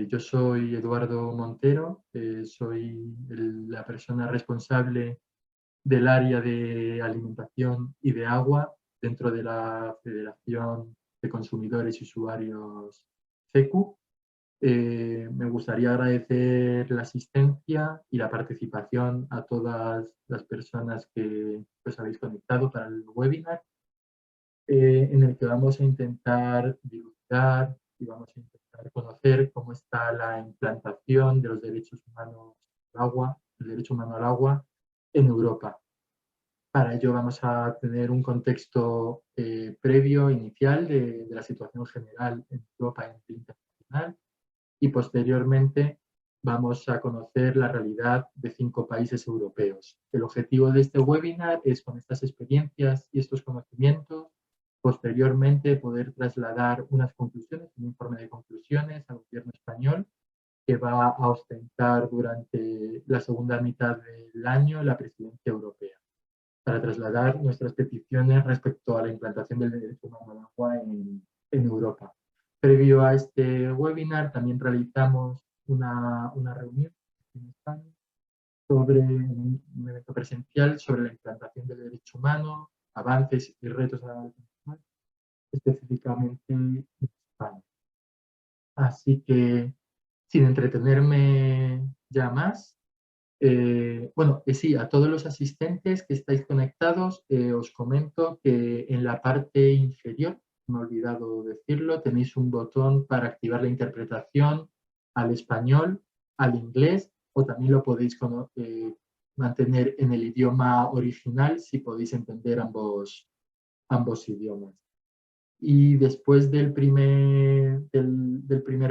Yo soy Eduardo Montero, soy la persona responsable del área de alimentación y de agua dentro de la Federación de Consumidores y Usuarios FECU. Me gustaría agradecer la asistencia y la participación a todas las personas que os habéis conectado para el webinar, en el que vamos a intentar divulgar y vamos a intentar conocer cómo está la implantación de los derechos humanos al agua, el derecho humano al agua en Europa. Para ello vamos a tener un contexto previo, inicial, de la situación general en Europa y en el internacional, y posteriormente vamos a conocer la realidad de 5 países europeos. El objetivo de este webinar es, con estas experiencias y estos conocimientos, posteriormente poder trasladar unas conclusiones, un informe de conclusiones al gobierno español, que va a ostentar durante la segunda mitad del año la presidencia europea, para trasladar nuestras peticiones respecto a la implantación del derecho humano al agua en Europa. Previo a este webinar también realizamos una reunión en España sobre un evento presencial sobre la implantación del derecho humano, avances y retos a alcanzar, específicamente en España. Así que, sin entretenerme ya más, sí, a todos los asistentes que estáis conectados, os comento que en la parte inferior, me he olvidado decirlo, tenéis un botón para activar la interpretación al español, al inglés, o también lo podéis mantener en el idioma original si podéis entender ambos idiomas. Y después del primer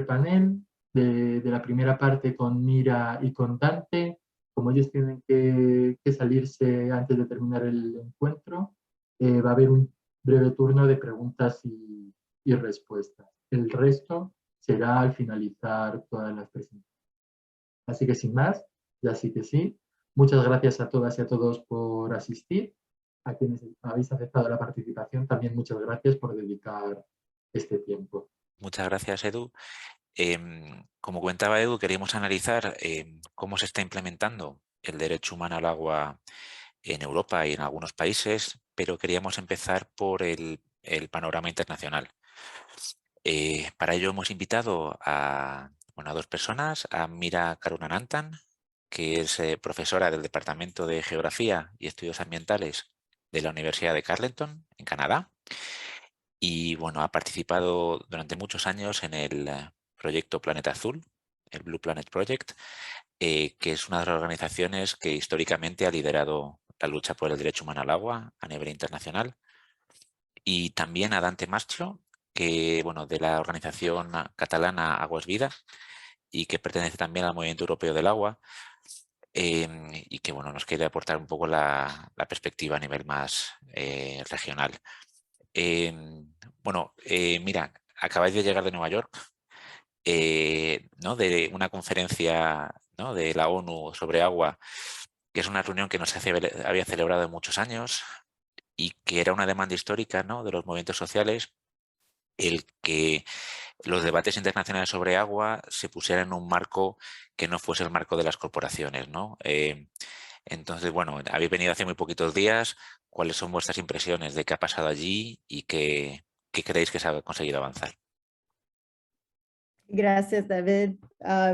panel, de la primera parte con Mira y con Dante, como ellos tienen que salirse antes de terminar el encuentro, va a haber un breve turno de preguntas y respuestas. El resto será al finalizar todas las presentaciones. Así que sin más, ya sí que sí, muchas gracias a todas y a todos por asistir. A quienes habéis aceptado la participación, también muchas gracias por dedicar este tiempo. Muchas gracias, Edu. Como comentaba Edu, queríamos analizar cómo se está implementando el derecho humano al agua en Europa y en algunos países, pero queríamos empezar por el panorama internacional. Para ello hemos invitado a 2 personas, a Mira Karunananthan, que es profesora del Departamento de Geografía y Estudios Ambientales de la Universidad de Carleton, en Canadá, y bueno, ha participado durante muchos años en el proyecto Planeta Azul, el Blue Planet Project, que es una de las organizaciones que históricamente ha liderado la lucha por el derecho humano al agua a nivel internacional. Y también a Dante Maschio, que, bueno, de la organización catalana Aguas Vida, y que pertenece también al Movimiento Europeo del Agua, y que, bueno, nos quiere aportar un poco la perspectiva a nivel más regional. Mira, acabáis de llegar de Nueva York, ¿no? De una conferencia, ¿no?, de la ONU sobre agua, que es una reunión que no se había celebrado en muchos años y que era una demanda histórica, ¿no?, de los movimientos sociales, el que los debates internacionales sobre agua se pusieran en un marco que no fuese el marco de las corporaciones, ¿no? Entonces, bueno, habéis venido hace muy poquitos días. ¿Cuáles son vuestras impresiones de qué ha pasado allí y qué creéis que se ha conseguido avanzar? Gracias, David.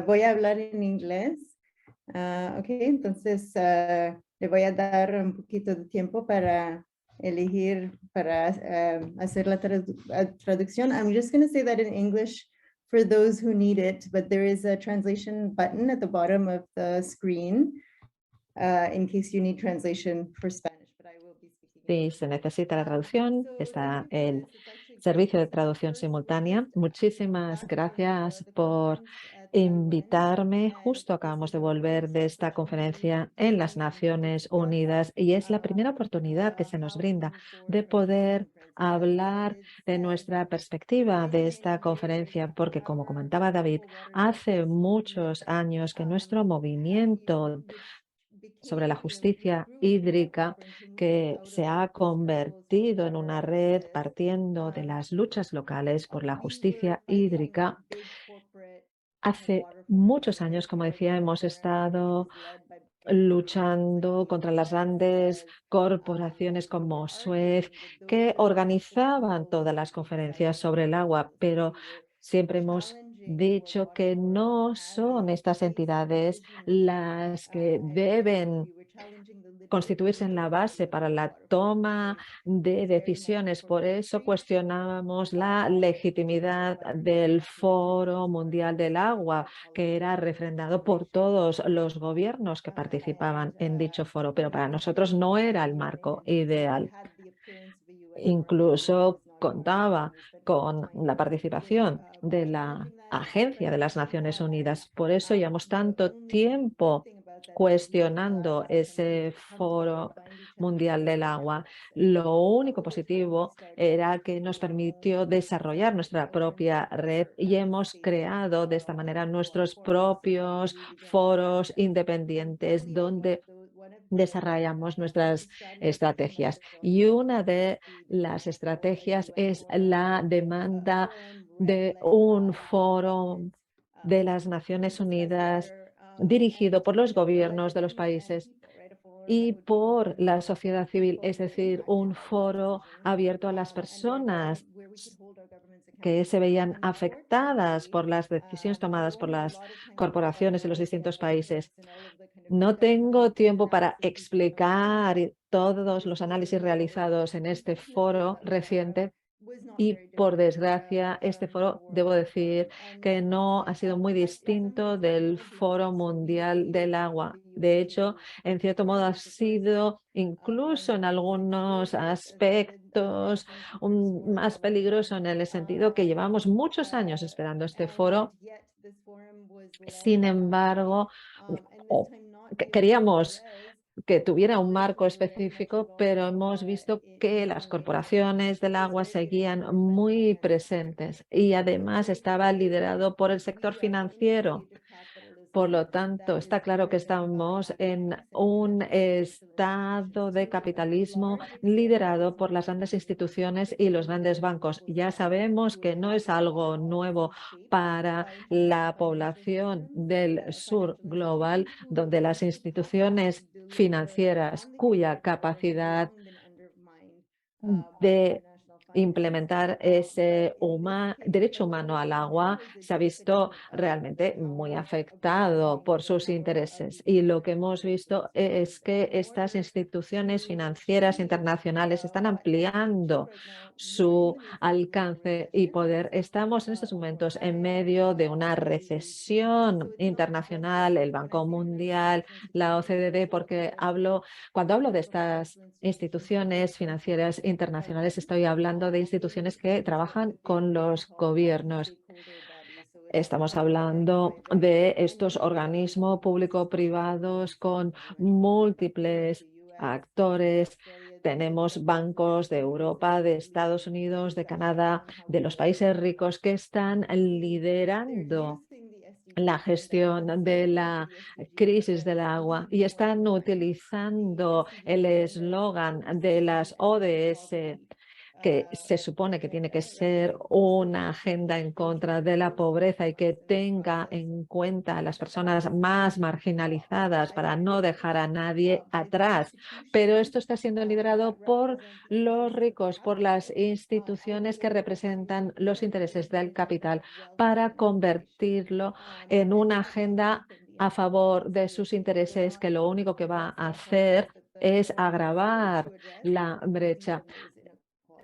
Voy a hablar en inglés. Ok, entonces le voy a dar un poquito de tiempo para elegir, para hacer la traducción. I'm just going to say that in English for those who need it, but there is a translation button at the bottom of the screen in case you need translation for Spanish. But I will be speaking. Si se necesita la traducción, está el servicio de traducción simultánea. Muchísimas gracias por invitarme. Justo acabamos de volver de esta conferencia en las Naciones Unidas y es la primera oportunidad que se nos brinda de poder hablar de nuestra perspectiva de esta conferencia, porque, como comentaba David, hace muchos años que nuestro movimiento sobre la justicia hídrica, que se ha convertido en una red partiendo de las luchas locales por la justicia hídrica, Hace muchos años, como decía, hemos estado luchando contra las grandes corporaciones como Suez, que organizaban todas las conferencias sobre el agua, pero siempre hemos dicho que no son estas entidades las que deben constituirse en la base para la toma de decisiones. Por eso cuestionábamos la legitimidad del Foro Mundial del Agua, que era refrendado por todos los gobiernos que participaban en dicho foro, pero para nosotros no era el marco ideal. Incluso contaba con la participación de la Agencia de las Naciones Unidas. Por eso llevamos tanto tiempo cuestionando ese Foro Mundial del Agua. Lo único positivo era que nos permitió desarrollar nuestra propia red y hemos creado de esta manera nuestros propios foros independientes donde desarrollamos nuestras estrategias. Y una de las estrategias es la demanda de un foro de las Naciones Unidas dirigido por los gobiernos de los países y por la sociedad civil, es decir, un foro abierto a las personas que se veían afectadas por las decisiones tomadas por las corporaciones de los distintos países. No tengo tiempo para explicar todos los análisis realizados en este foro reciente y, por desgracia, este foro, debo decir, que no ha sido muy distinto del Foro Mundial del Agua. De hecho, en cierto modo ha sido, incluso en algunos aspectos, más peligroso en el sentido que llevamos muchos años esperando este foro. Sin embargo, queríamos que tuviera un marco específico, pero hemos visto que las corporaciones del agua seguían muy presentes y además estaba liderado por el sector financiero. Por lo tanto, está claro que estamos en un estado de capitalismo liderado por las grandes instituciones y los grandes bancos. Ya sabemos que no es algo nuevo para la población del sur global, donde las instituciones financieras cuya capacidad de implementar ese derecho humano al agua se ha visto realmente muy afectado por sus intereses. Y lo que hemos visto es que estas instituciones financieras internacionales están ampliando su alcance y poder. Estamos en estos momentos en medio de una recesión internacional, el Banco Mundial, la OCDE, porque cuando hablo de estas instituciones financieras internacionales, estoy hablando de instituciones que trabajan con los gobiernos. Estamos hablando de estos organismos público-privados con múltiples actores. Tenemos bancos de Europa, de Estados Unidos, de Canadá, de los países ricos que están liderando la gestión de la crisis del agua y están utilizando el eslogan de las ODS, que se supone que tiene que ser una agenda en contra de la pobreza y que tenga en cuenta a las personas más marginalizadas para no dejar a nadie atrás. Pero esto está siendo liderado por los ricos, por las instituciones que representan los intereses del capital para convertirlo en una agenda a favor de sus intereses, que lo único que va a hacer es agravar la brecha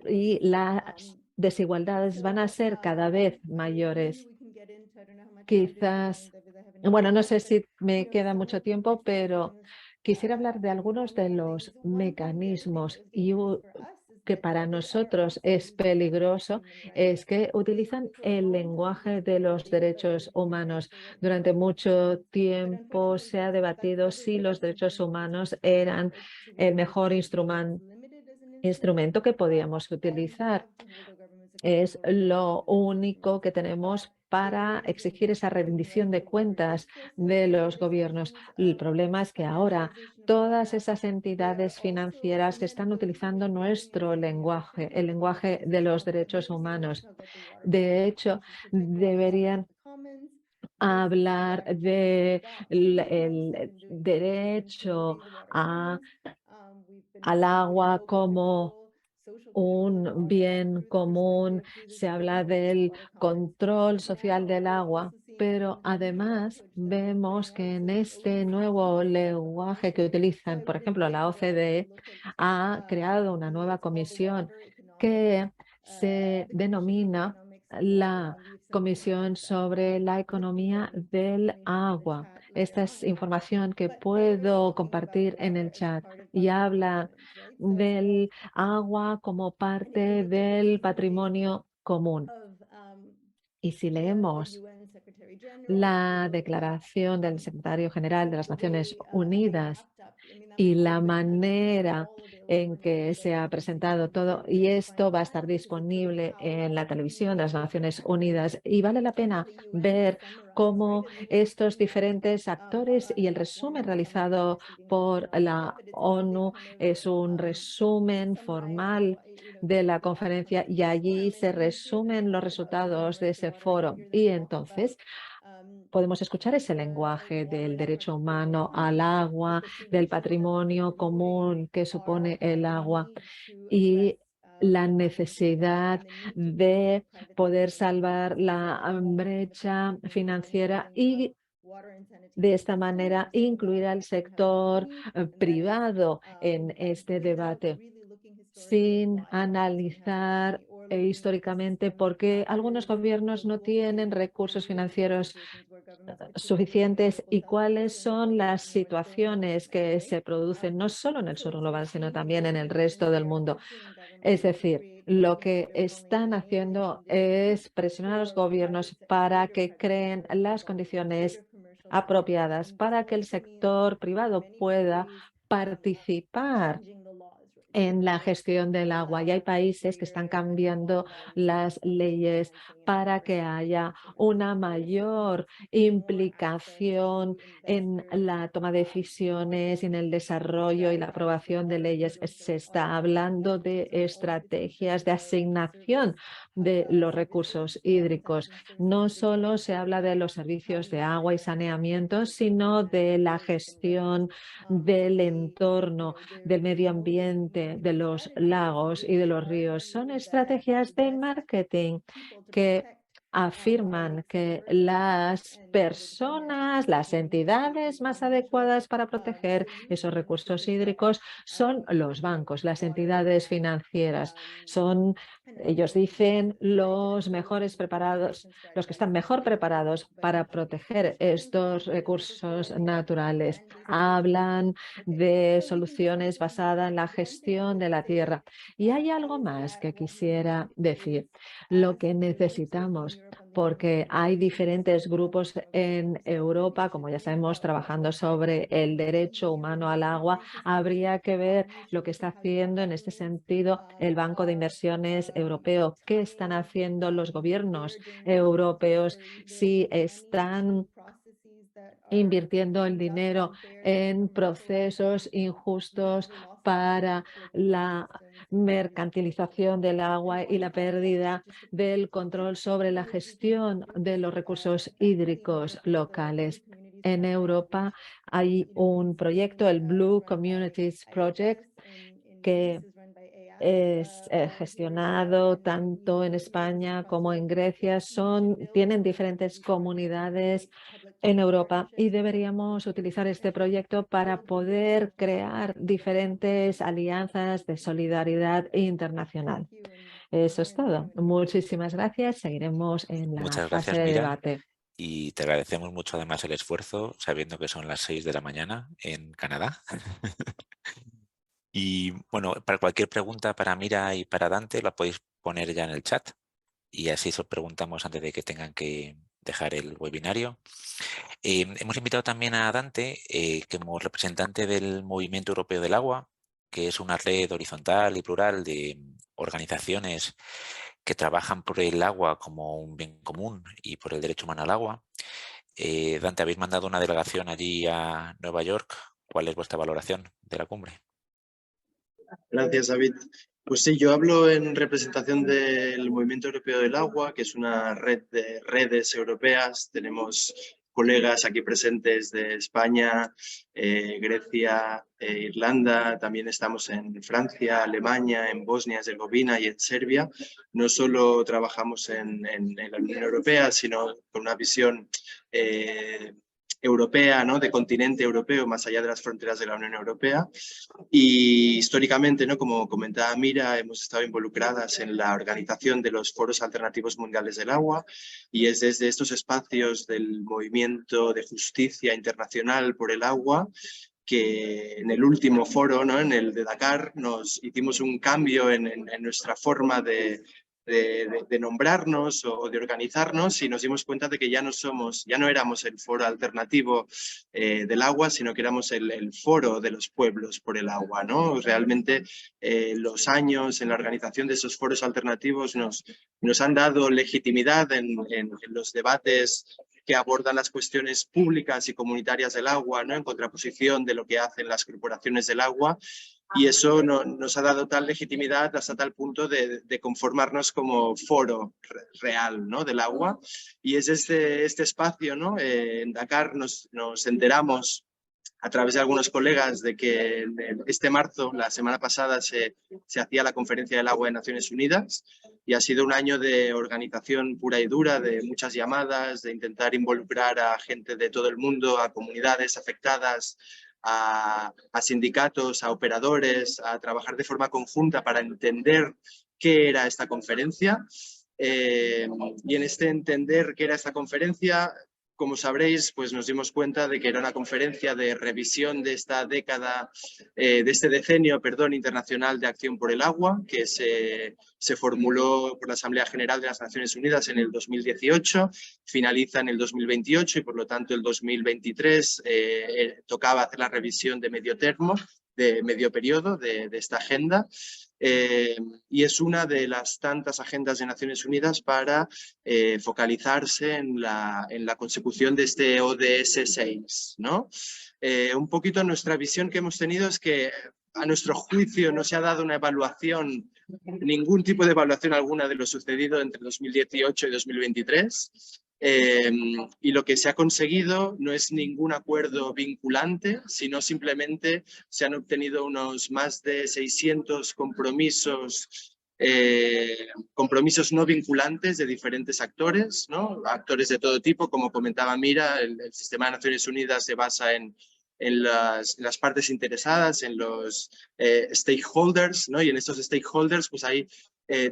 y las desigualdades van a ser cada vez mayores. Quizás, bueno, no sé si me queda mucho tiempo, pero quisiera hablar de algunos de los mecanismos que para nosotros es peligroso, es que utilizan el lenguaje de los derechos humanos. Durante mucho tiempo se ha debatido si los derechos humanos eran el mejor instrumento que podíamos utilizar. Es lo único que tenemos para exigir esa rendición de cuentas de los gobiernos. El problema es que ahora todas esas entidades financieras están utilizando nuestro lenguaje, el lenguaje de los derechos humanos. De hecho, deberían hablar del el derecho al agua como un bien común, se habla del control social del agua, pero además vemos que en este nuevo lenguaje que utilizan, por ejemplo, la OCDE ha creado una nueva comisión que se denomina la Comisión sobre la Economía del Agua. Esta es información que puedo compartir en el chat y habla del agua como parte del patrimonio común. Y si leemos la declaración del secretario general de las Naciones Unidas y la manera en que se ha presentado todo, y esto va a estar disponible en la televisión de las Naciones Unidas, y vale la pena ver cómo estos diferentes actores y el resumen realizado por la ONU es un resumen formal de la conferencia y allí se resumen los resultados de ese foro. Y entonces podemos escuchar ese lenguaje del derecho humano al agua, del patrimonio común que supone el agua y la necesidad de poder salvar la brecha financiera y de esta manera incluir al sector privado en este debate, sin analizar históricamente por qué algunos gobiernos no tienen recursos financieros suficientes y cuáles son las situaciones que se producen no solo en el sur global, sino también en el resto del mundo. Es decir, lo que están haciendo es presionar a los gobiernos para que creen las condiciones apropiadas para que el sector privado pueda participar en la gestión del agua, y hay países que están cambiando las leyes para que haya una mayor implicación en la toma de decisiones, en el desarrollo y la aprobación de leyes. Se está hablando de estrategias de asignación de los recursos hídricos. No solo se habla de los servicios de agua y saneamiento, sino de la gestión del entorno, del medio ambiente, de los lagos y de los ríos. Son estrategias de marketing que afirman que las personas, las entidades más adecuadas para proteger esos recursos hídricos son los bancos, las entidades financieras. Son, ellos dicen, los mejores preparados, los que están mejor preparados para proteger estos recursos naturales. Hablan de soluciones basadas en la gestión de la tierra. Y hay algo más que quisiera decir. Lo que necesitamos, porque hay diferentes grupos en Europa, como ya sabemos, trabajando sobre el derecho humano al agua, habría que ver lo que está haciendo en este sentido el Banco de Inversiones Europeo. ¿Qué están haciendo los gobiernos europeos? Si están invirtiendo el dinero en procesos injustos para la mercantilización del agua y la pérdida del control sobre la gestión de los recursos hídricos locales. En Europa hay un proyecto, el Blue Communities Project, que es gestionado tanto en España como en Grecia. Tienen diferentes comunidades en Europa y deberíamos utilizar este proyecto para poder crear diferentes alianzas de solidaridad internacional. Eso es todo. Muchísimas gracias. Seguiremos en la Muchas fase gracias, de Mira, debate. y te agradecemos mucho además el esfuerzo, sabiendo que son las 6 de la mañana en Canadá. Y bueno, para cualquier pregunta para Mira y para Dante la podéis poner ya en el chat y así os preguntamos antes de que tengan que dejar el webinario. Hemos invitado también a Dante como representante del Movimiento Europeo del Agua, que es una red horizontal y plural de organizaciones que trabajan por el agua como un bien común y por el derecho humano al agua. Dante, habéis mandado una delegación allí a Nueva York. ¿Cuál es vuestra valoración de la cumbre? Gracias, David. Pues sí, yo hablo en representación del Movimiento Europeo del Agua, que es una red de redes europeas. Tenemos colegas aquí presentes de España, Grecia, Irlanda. También estamos en Francia, Alemania, en Bosnia y Herzegovina y en Serbia. No solo trabajamos en la Unión Europea, sino con una visión europea, ¿no? De continente europeo, más allá de las fronteras de la Unión Europea. Y históricamente, ¿no? Como comentaba Mira, hemos estado involucradas en la organización de los foros alternativos mundiales del agua, y es desde estos espacios del movimiento de justicia internacional por el agua que en el último foro, ¿no? En el de Dakar, nos hicimos un cambio en nuestra forma de nombrarnos o de organizarnos, y nos dimos cuenta de que ya no éramos el foro alternativo del agua, sino que éramos el foro de los pueblos por el agua, ¿no? Realmente los años en la organización de esos foros alternativos nos han dado legitimidad en los debates que abordan las cuestiones públicas y comunitarias del agua, ¿no? En contraposición de lo que hacen las corporaciones del agua. Y eso nos ha dado tal legitimidad hasta tal punto de conformarnos como foro real, ¿no? Del agua. Y es este espacio, ¿no? En Dakar nos enteramos a través de algunos colegas de que este marzo, la semana pasada, se hacía la Conferencia del Agua de Naciones Unidas, y ha sido un año de organización pura y dura, de muchas llamadas, de intentar involucrar a gente de todo el mundo, a comunidades afectadas, a sindicatos, a operadores, a trabajar de forma conjunta para entender qué era esta conferencia. Y en este entender qué era esta conferencia, como sabréis, pues nos dimos cuenta de que era una conferencia de revisión de esta década, de este decenio, perdón, internacional de acción por el agua, que se formuló por la Asamblea General de las Naciones Unidas en el 2018, finaliza en el 2028 y por lo tanto el 2023 tocaba hacer la revisión de medio termo, de medio periodo de esta agenda. Y es una de las tantas agendas de Naciones Unidas para focalizarse en la consecución de este ODS 6, ¿no? Un poquito nuestra visión que hemos tenido es que a nuestro juicio no se ha dado una evaluación, ningún tipo de evaluación alguna de lo sucedido entre 2018 y 2023. Y lo que se ha conseguido no es ningún acuerdo vinculante, sino simplemente se han obtenido unos más de 600 compromisos no vinculantes de diferentes actores, ¿no? Actores de todo tipo, como comentaba Mira, el sistema de Naciones Unidas se basa en las partes interesadas, en los stakeholders, ¿no? Y en estos stakeholders pues hay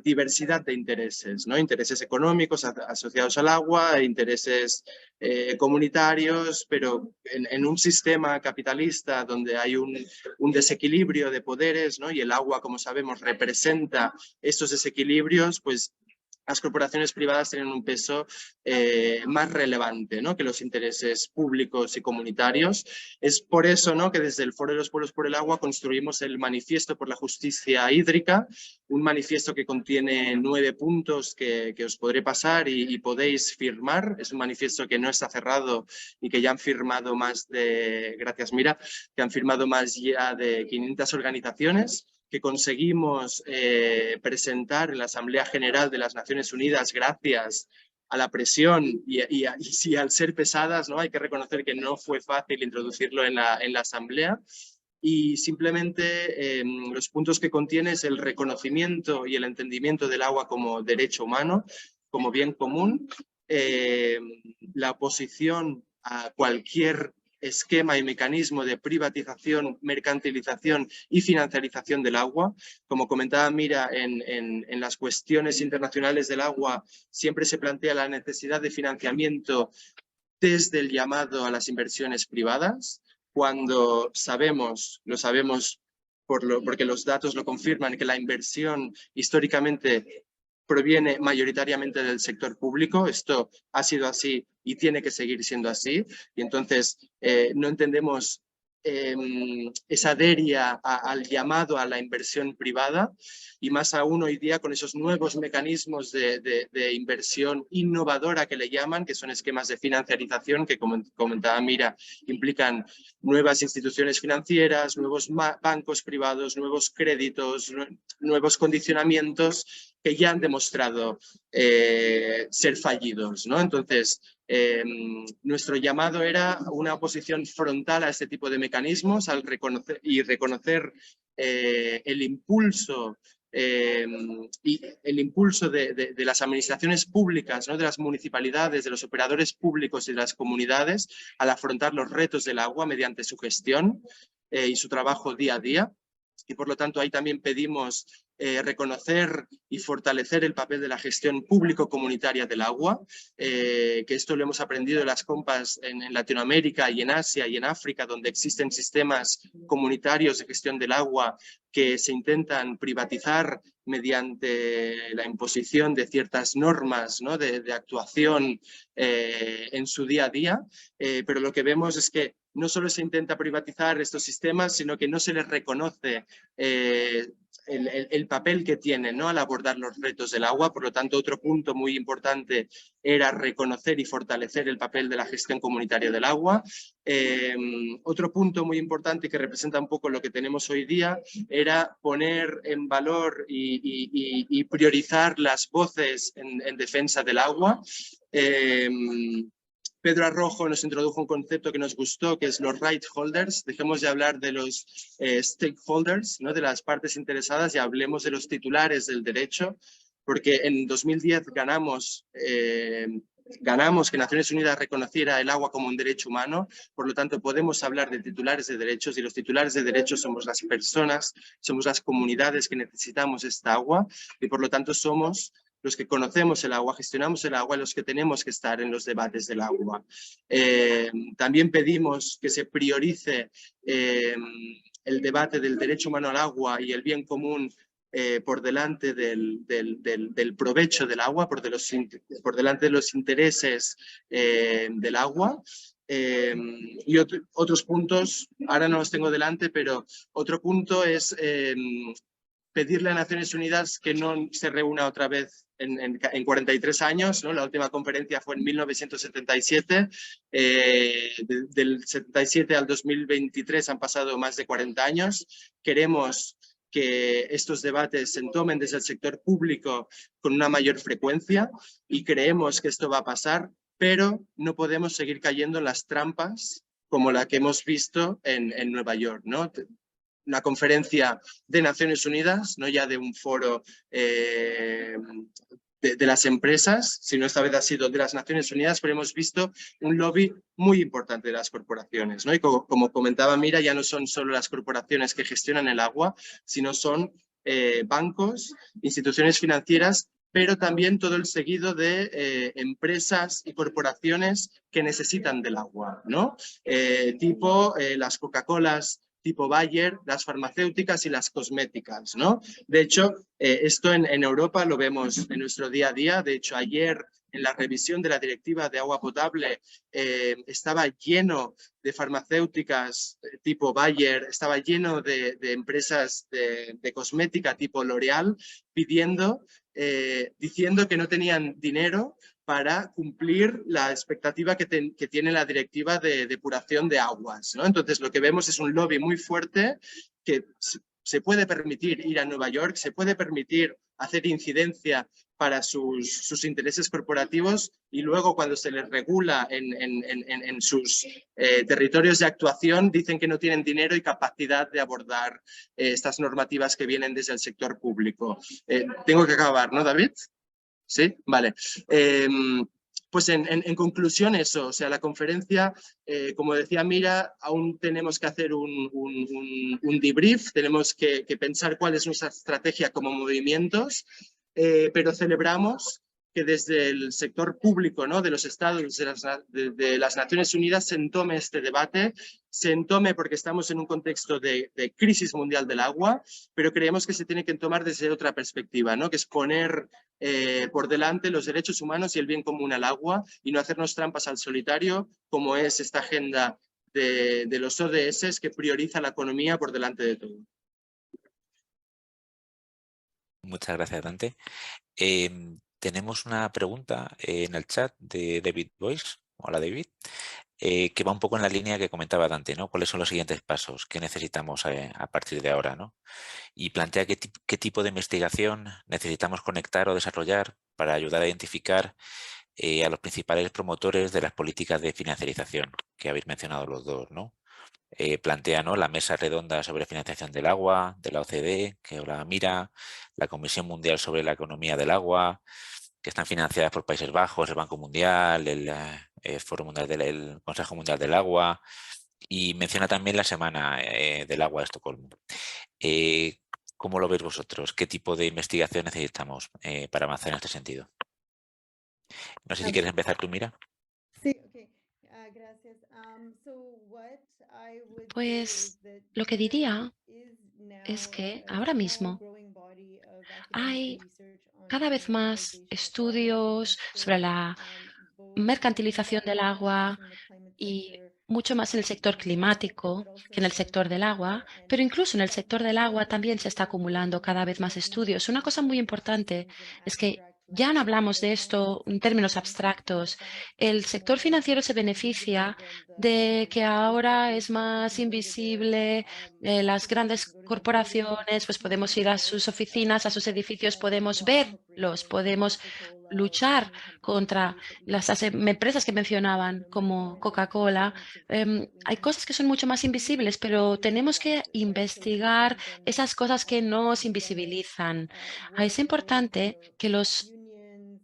diversidad de intereses, ¿no? Intereses económicos asociados al agua, intereses comunitarios, pero en un sistema capitalista donde hay un desequilibrio de poderes, ¿no? Y el agua, como sabemos, representa estos desequilibrios, pues las corporaciones privadas tienen un peso más relevante, ¿no? Que los intereses públicos y comunitarios. Es por eso, ¿no? Que desde el Foro de los Pueblos por el Agua construimos el Manifiesto por la Justicia Hídrica, un manifiesto que contiene 9 puntos que os podré pasar y podéis firmar. Es un manifiesto que no está cerrado y que ya han firmado gracias Mira, que han firmado más ya de 500 organizaciones, que conseguimos presentar en la Asamblea General de las Naciones Unidas gracias a la presión y al ser pesadas, ¿no? Hay que reconocer que no fue fácil introducirlo en la Asamblea. Y simplemente los puntos que contiene es el reconocimiento y el entendimiento del agua como derecho humano, como bien común, la oposición a cualquier esquema y mecanismo de privatización, mercantilización y financiarización del agua. Como comentaba Mira, en las cuestiones internacionales del agua siempre se plantea la necesidad de financiamiento desde el llamado a las inversiones privadas, cuando lo sabemos porque los datos lo confirman, que la inversión históricamente proviene mayoritariamente del sector público. Esto ha sido así y tiene que seguir siendo así. Y entonces no entendemos esa deria al llamado a la inversión privada, y más aún hoy día con esos nuevos mecanismos de inversión innovadora que le llaman, que son esquemas de financiarización que, como comentaba Mira, implican nuevas instituciones financieras, nuevos bancos privados, nuevos créditos, nuevos condicionamientos que ya han demostrado ser fallidos, ¿no? Entonces, nuestro llamado era una oposición frontal a este tipo de mecanismos al reconocer el impulso de las administraciones públicas, ¿no? De las municipalidades, de los operadores públicos y de las comunidades al afrontar los retos del agua mediante su gestión y su trabajo día a día. Y por lo tanto ahí también pedimos reconocer y fortalecer el papel de la gestión público-comunitaria del agua, que esto lo hemos aprendido en las compas en Latinoamérica y en Asia y en África, donde existen sistemas comunitarios de gestión del agua que se intentan privatizar mediante la imposición de ciertas normas, ¿no? de actuación en su día a día, pero lo que vemos es que no solo se intenta privatizar estos sistemas, sino que no se les reconoce el papel que tienen, ¿no? Al abordar los retos del agua. Por lo tanto, otro punto muy importante era reconocer y fortalecer el papel de la gestión comunitaria del agua. Otro punto muy importante que representa un poco lo que tenemos hoy día era poner en valor y priorizar las voces en defensa del agua. Pedro Arrojo nos introdujo un concepto que nos gustó, que es los right holders. Dejemos de hablar de los stakeholders, ¿no? De las partes interesadas, y hablemos de los titulares del derecho, porque en 2010 ganamos que Naciones Unidas reconociera el agua como un derecho humano. Por lo tanto, podemos hablar de titulares de derechos, y los titulares de derechos somos las personas, somos las comunidades que necesitamos esta agua, y por lo tanto somos los que conocemos el agua, gestionamos el agua, los que tenemos que estar en los debates del agua. También pedimos que se priorice el debate del derecho humano al agua y el bien común por delante del provecho del agua, por delante de los intereses del agua. Y otros puntos, ahora no los tengo delante, pero otro punto es pedirle a Naciones Unidas que no se reúna otra vez en 43 años, ¿no? La última conferencia fue en 1977, del 77 al 2023 han pasado más de 40 años. Queremos que estos debates se tomen desde el sector público con una mayor frecuencia, y creemos que esto va a pasar, pero no podemos seguir cayendo en las trampas como la que hemos visto en Nueva York, ¿no? Una conferencia de Naciones Unidas, no ya de un foro de las empresas, sino esta vez ha sido de las Naciones Unidas, pero hemos visto un lobby muy importante de las corporaciones, ¿no? Y como comentaba Mira, ya no son solo las corporaciones que gestionan el agua, sino son bancos, instituciones financieras, pero también todo el seguido de empresas y corporaciones que necesitan del agua, ¿no? Tipo las Coca-Colas, tipo Bayer, las farmacéuticas y las cosméticas, ¿no? De hecho, esto en Europa lo vemos en nuestro día a día. De hecho, ayer en la revisión de la directiva de agua potable estaba lleno de farmacéuticas tipo Bayer, estaba lleno de empresas de cosmética tipo L'Oréal pidiendo, diciendo que no tenían dinero para cumplir la expectativa que tiene la directiva de depuración de aguas, ¿no? Entonces, lo que vemos es un lobby muy fuerte que se puede permitir ir a Nueva York, se puede permitir hacer incidencia para sus intereses corporativos, y luego cuando se les regula en sus territorios de actuación dicen que no tienen dinero y capacidad de abordar estas normativas que vienen desde el sector público. Tengo que acabar, ¿no, David? ¿Sí? Vale. Pues en conclusión eso, o sea, la conferencia, como decía Mira, aún tenemos que hacer un debrief, tenemos que pensar cuál es nuestra estrategia como movimientos, pero celebramos que desde el sector público, ¿no? De los estados, de las Naciones Unidas, se entome este debate, se entome porque estamos en un contexto de crisis mundial del agua, pero creemos que se tiene que tomar desde otra perspectiva, ¿no? Que es poner por delante los derechos humanos y el bien común al agua, y no hacernos trampas al solitario, como es esta agenda de los ODS que prioriza la economía por delante de todo. Muchas gracias, Dante. Tenemos una pregunta en el chat de David Boyce. Hola, David. Que va un poco en la línea que comentaba Dante, ¿no? ¿Cuáles son los siguientes pasos que necesitamos a partir de ahora, ¿no? Y plantea qué tipo de investigación necesitamos conectar o desarrollar para ayudar a identificar a los principales promotores de las políticas de financiarización que habéis mencionado los dos, ¿no? Plantea, ¿no?, la mesa redonda sobre financiación del agua de la OCDE, que ahora mira, la Comisión Mundial sobre la Economía del Agua, que están financiadas por Países Bajos, el Banco Mundial, el Foro Mundial el Consejo Mundial del Agua, y menciona también la Semana del Agua de Estocolmo. ¿Cómo lo veis vosotros? ¿Qué tipo de investigación necesitamos para avanzar en este sentido? No sé si quieres empezar tú, Mira. Sí, ok. Gracias. Pues lo que diría es que ahora mismo hay cada vez más estudios sobre la mercantilización del agua y mucho más en el sector climático que en el sector del agua, pero incluso en el sector del agua también se está acumulando cada vez más estudios. Una cosa muy importante es que ya no hablamos de esto en términos abstractos. El sector financiero se beneficia de que ahora es más invisible. Las grandes corporaciones, pues podemos ir a sus oficinas, a sus edificios, podemos verlos, podemos luchar contra las empresas que mencionaban, como Coca-Cola. Hay cosas que son mucho más invisibles, pero tenemos que investigar esas cosas que nos invisibilizan. Es importante que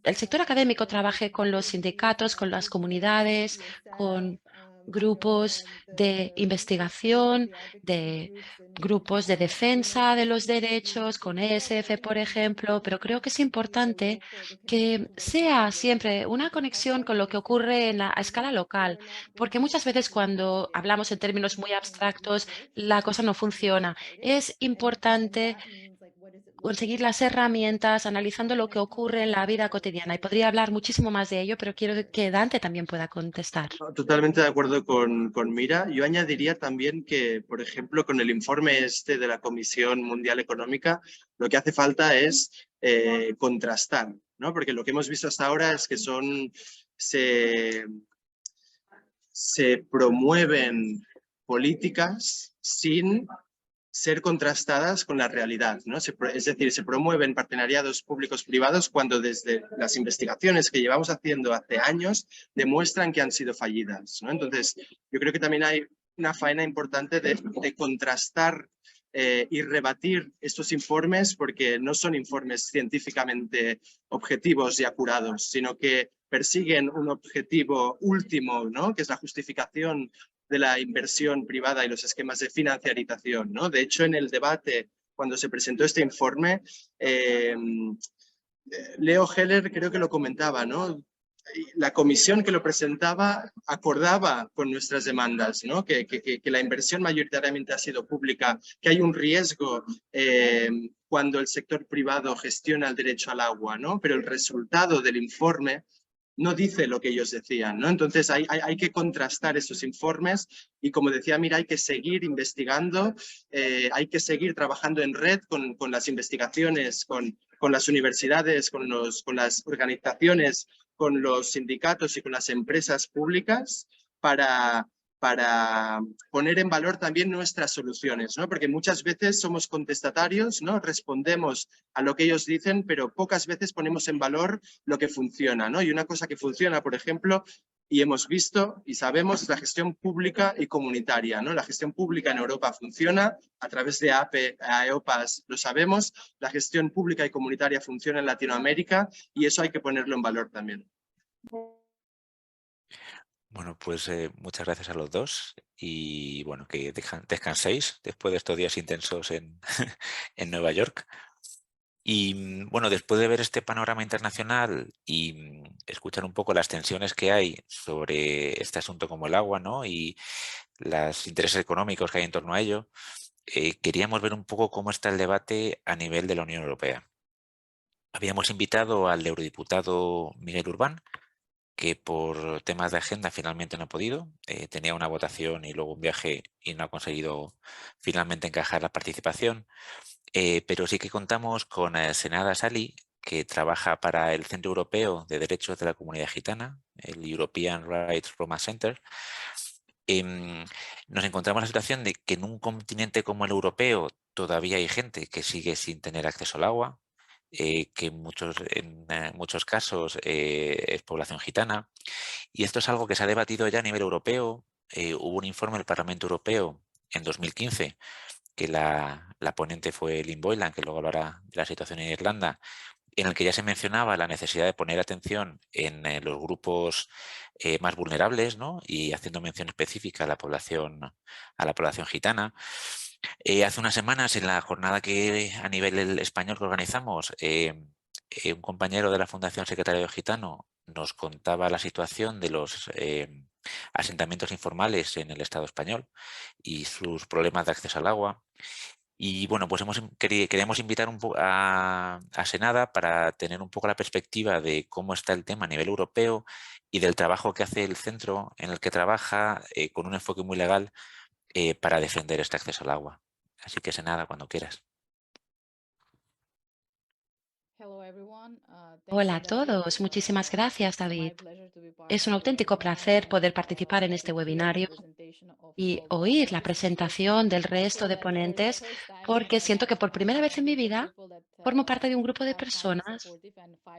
el sector académico trabaje con los sindicatos, con las comunidades, con grupos de investigación, de grupos de defensa de los derechos, con ESF, por ejemplo, pero creo que es importante que sea siempre una conexión con lo que ocurre a escala local, porque muchas veces cuando hablamos en términos muy abstractos, la cosa no funciona. Es importante conseguir las herramientas, analizando lo que ocurre en la vida cotidiana. Y podría hablar muchísimo más de ello, pero quiero que Dante también pueda contestar. Totalmente de acuerdo con Mira. Yo añadiría también que, por ejemplo, con el informe este de la Comisión Mundial Económica, lo que hace falta es contrastar, ¿no? Porque lo que hemos visto hasta ahora es que se promueven políticas sin ser contrastadas con la realidad, ¿no? Es decir, se promueven partenariados públicos-privados cuando desde las investigaciones que llevamos haciendo hace años demuestran que han sido fallidas, ¿no? Entonces, yo creo que también hay una faena importante de contrastar y rebatir estos informes, porque no son informes científicamente objetivos y acurados, sino que persiguen un objetivo último, ¿no?, que es la justificación de la inversión privada y los esquemas de financiarización, ¿no? De hecho, en el debate, cuando se presentó este informe, Leo Heller creo que lo comentaba, ¿no? La comisión que lo presentaba acordaba con nuestras demandas, ¿no? Que la inversión mayoritariamente ha sido pública, que hay un riesgo cuando el sector privado gestiona el derecho al agua, ¿no? Pero el resultado del informe no dice lo que ellos decían, ¿no? Entonces hay que contrastar esos informes y, como decía Mira, hay que seguir investigando, hay que seguir trabajando en red con las investigaciones, con las universidades, con las organizaciones, con los sindicatos y con las empresas públicas para poner en valor también nuestras soluciones, ¿no? Porque muchas veces somos contestatarios, ¿no? Respondemos a lo que ellos dicen, pero pocas veces ponemos en valor lo que funciona, ¿no? Y una cosa que funciona, por ejemplo, y hemos visto y sabemos, es la gestión pública y comunitaria, ¿no? La gestión pública en Europa funciona a través de APE, AEOPAS, lo sabemos. La gestión pública y comunitaria funciona en Latinoamérica y eso hay que ponerlo en valor también. Bueno, pues muchas gracias a los dos y bueno, que descanséis después de estos días intensos en, en Nueva York. Y bueno, después de ver este panorama internacional y escuchar un poco las tensiones que hay sobre este asunto como el agua, ¿no?, y los intereses económicos que hay en torno a ello, queríamos ver un poco cómo está el debate a nivel de la Unión Europea. Habíamos invitado al eurodiputado Miguel Urbán, que por temas de agenda finalmente no ha podido. Tenía una votación y luego un viaje y no ha conseguido finalmente encajar la participación. Pero sí que contamos con Senada Sali, que trabaja para el Centro Europeo de Derechos de la Comunidad Gitana, el European Rights Roma Center. Nos encontramos en la situación de que en un continente como el europeo todavía hay gente que sigue sin tener acceso al agua, que en muchos casos es población gitana. Y esto es algo que se ha debatido ya a nivel europeo. Hubo un informe del Parlamento Europeo en 2015, que la ponente fue Lynn Boylan, que luego hablará de la situación en Irlanda, en el que ya se mencionaba la necesidad de poner atención en los grupos más vulnerables, ¿no? Y haciendo mención específica a la población gitana. Hace unas semanas, en la jornada que a nivel español que organizamos, un compañero de la Fundación Secretariado Gitano nos contaba la situación de los asentamientos informales en el Estado español y sus problemas de acceso al agua. Y bueno, pues queríamos invitar a Senada para tener un poco la perspectiva de cómo está el tema a nivel europeo y del trabajo que hace el centro en el que trabaja con un enfoque muy legal para defender este acceso al agua. Así que Senada, cuando quieras. Hola a todos, muchísimas gracias, David. Es un auténtico placer poder participar en este webinario y oír la presentación del resto de ponentes, porque siento que por primera vez en mi vida formo parte de un grupo de personas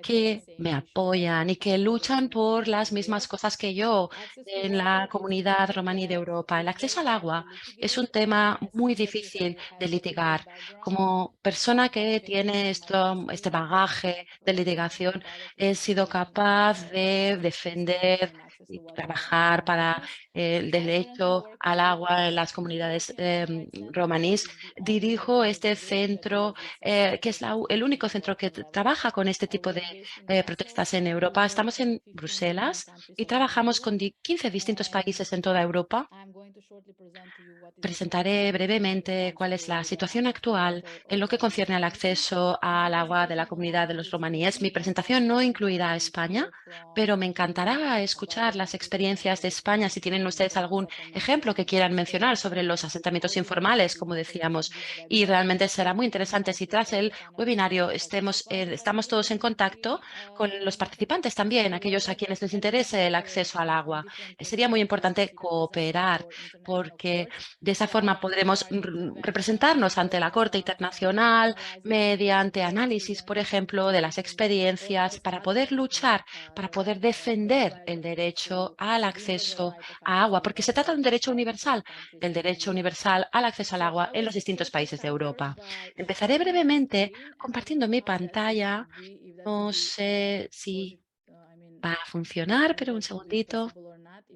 que me apoyan y que luchan por las mismas cosas que yo en la comunidad romaní de Europa. El acceso al agua es un tema muy difícil de litigar. Como persona que tiene este bagaje de litigación, he sido capaz de defender y trabajar para el derecho al agua en las comunidades romaníes. Dirijo este centro, que es el único centro que trabaja con este tipo de protestas en Europa. Estamos en Bruselas y trabajamos con 15 distintos países en toda Europa. Presentaré brevemente cuál es la situación actual en lo que concierne al acceso al agua de la comunidad de los romaníes. Mi presentación no incluirá a España, pero me encantará escuchar las experiencias de España si tienen ustedes algún ejemplo que quieran mencionar sobre los asentamientos informales, como decíamos. Y realmente será muy interesante si tras el webinario estamos todos en contacto con los participantes también, aquellos a quienes les interese el acceso al agua. Sería muy importante cooperar, porque de esa forma podremos representarnos ante la Corte Internacional mediante análisis, por ejemplo, de las experiencias para poder luchar, para poder defender el derecho al acceso a agua, porque se trata de un derecho universal, el derecho universal al acceso al agua en los distintos países de Europa. Empezaré brevemente compartiendo mi pantalla. No sé si va a funcionar, pero un segundito.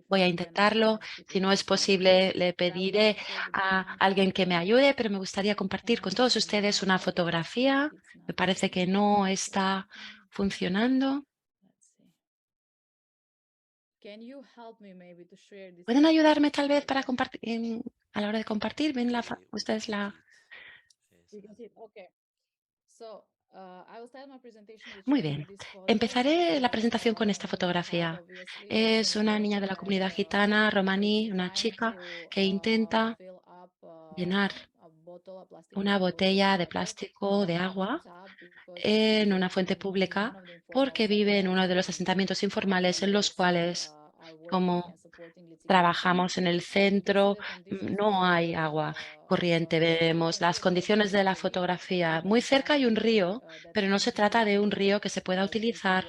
Voy a intentarlo. Si no es posible, le pediré a alguien que me ayude, pero me gustaría compartir con todos ustedes una fotografía. Me parece que no está funcionando. ¿Pueden ayudarme tal vez para compartir a la hora de compartir? ¿Ven ustedes la? Muy bien. Empezaré la presentación con esta fotografía. Es una niña de la comunidad gitana, romaní, una chica que intenta llenar una botella de plástico de agua en una fuente pública porque vive en uno de los asentamientos informales en los cuales, como trabajamos en el centro, no hay agua corriente. Vemos las condiciones de la fotografía. Muy cerca hay un río, pero no se trata de un río que se pueda utilizar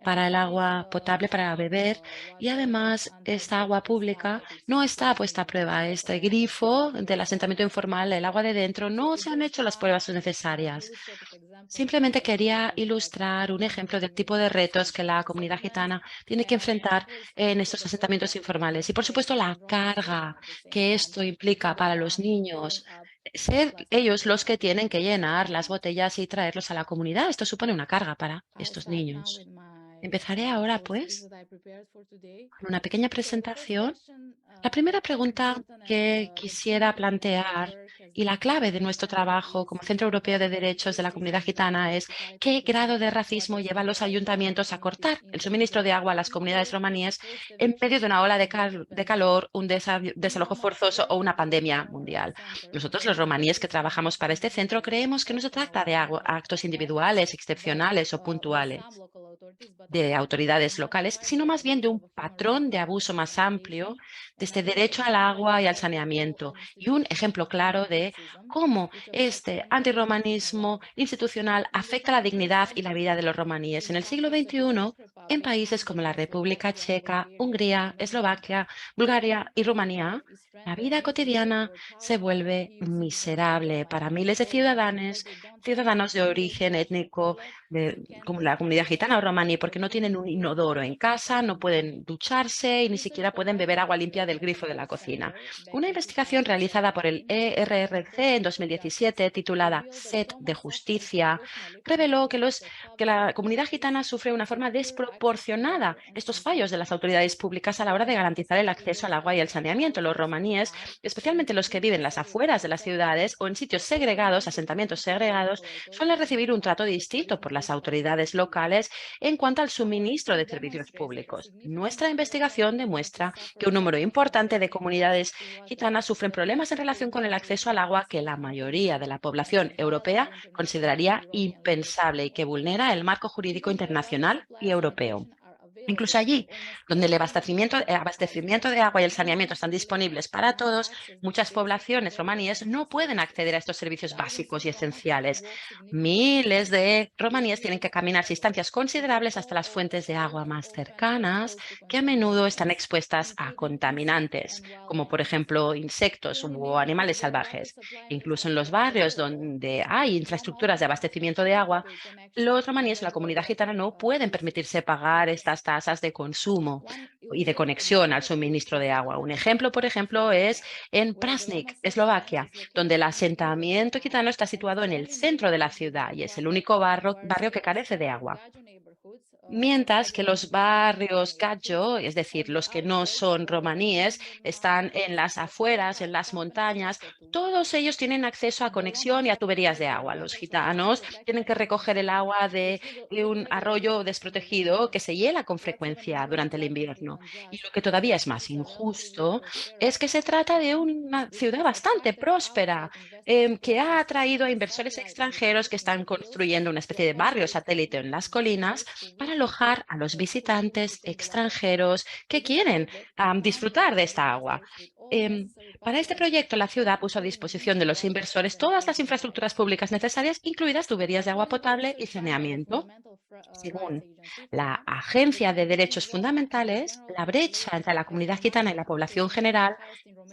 para el agua potable para beber, y además esta agua pública no está puesta a prueba. Este grifo del asentamiento informal, el agua de dentro, no se han hecho las pruebas necesarias. Simplemente quería ilustrar un ejemplo del tipo de retos que la comunidad gitana tiene que enfrentar en estos asentamientos informales. Y, por supuesto, la carga que esto implica para los niños. Ser ellos los que tienen que llenar las botellas y traerlos a la comunidad. Esto supone una carga para estos niños. Empezaré ahora, pues, con una pequeña presentación. La primera pregunta que quisiera plantear y la clave de nuestro trabajo como Centro Europeo de Derechos de la Comunidad Gitana es qué grado de racismo lleva a los ayuntamientos a cortar el suministro de agua a las comunidades romaníes en medio de una ola de calor, un desalojo forzoso o una pandemia mundial. Nosotros, los romaníes que trabajamos para este centro, creemos que no se trata de actos individuales, excepcionales o puntuales de autoridades locales, sino más bien de un patrón de abuso más amplio de este derecho al agua y al saneamiento, y un ejemplo claro de cómo este antirromanismo institucional afecta la dignidad y la vida de los romaníes en el siglo XXI en países como la República Checa, Hungría, Eslovaquia, Bulgaria y Rumanía. La vida cotidiana se vuelve miserable para miles de ciudadanos de origen étnico como la comunidad gitana o romaní, porque no tienen un inodoro en casa, no pueden ducharse y ni siquiera pueden beber agua limpia del grifo de la cocina. Una investigación realizada por el ERRC en 2017, titulada Sed de Justicia, reveló que la comunidad gitana sufre de una forma desproporcionada estos fallos de las autoridades públicas a la hora de garantizar el acceso al agua y al saneamiento. Los romaníes, especialmente los que viven en las afueras de las ciudades o en sitios segregados, asentamientos segregados, suelen recibir un trato distinto por las autoridades locales en cuanto al suministro de servicios públicos. Nuestra investigación demuestra que un número importante de comunidades gitanas sufren problemas en relación con el acceso al agua que la mayoría de la población europea consideraría impensable y que vulnera el marco jurídico internacional y europeo. Incluso allí, donde el abastecimiento de agua y el saneamiento están disponibles para todos, muchas poblaciones romaníes no pueden acceder a estos servicios básicos y esenciales. Miles de romaníes tienen que caminar distancias considerables hasta las fuentes de agua más cercanas, que a menudo están expuestas a contaminantes, como por ejemplo insectos o animales salvajes. Incluso en los barrios donde hay infraestructuras de abastecimiento de agua, los romaníes o la comunidad gitana no pueden permitirse pagar estas tasas de consumo y de conexión al suministro de agua. Un ejemplo, por ejemplo, es en Prasnik, Eslovaquia, donde el asentamiento gitano está situado en el centro de la ciudad y es el único barrio que carece de agua. Mientras que los barrios gajo, es decir, los que no son romaníes, están en las afueras, en las montañas, todos ellos tienen acceso a conexión y a tuberías de agua. Los gitanos tienen que recoger el agua de un arroyo desprotegido que se hiela con frecuencia durante el invierno. Y lo que todavía es más injusto es que se trata de una ciudad bastante próspera, que ha atraído a inversores extranjeros que están construyendo una especie de barrio satélite en las colinas para alojar a los visitantes extranjeros que quieren disfrutar de esta agua. Para este proyecto, la ciudad puso a disposición de los inversores todas las infraestructuras públicas necesarias, incluidas tuberías de agua potable y saneamiento. Según la Agencia de Derechos Fundamentales, la brecha entre la comunidad gitana y la población general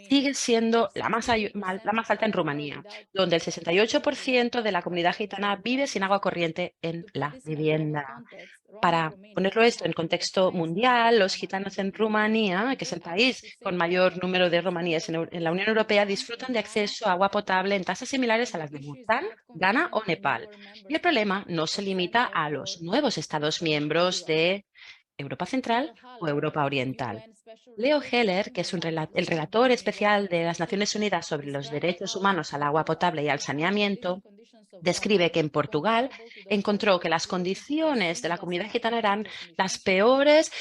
sigue siendo la más alta en Rumanía, donde el 68% de la comunidad gitana vive sin agua corriente en la vivienda. Para ponerlo esto en contexto mundial, los gitanos en Rumanía, que es el país con mayor número de romaníes en la Unión Europea, disfrutan de acceso a agua potable en tasas similares a las de Bután, Ghana o Nepal. Y el problema no se limita a los nuevos Estados miembros de Europa Central o Europa Oriental. Leo Heller, que es el relator especial de las Naciones Unidas sobre los derechos humanos al agua potable y al saneamiento, describe que en Portugal encontró que las condiciones de la comunidad gitana eran las peores,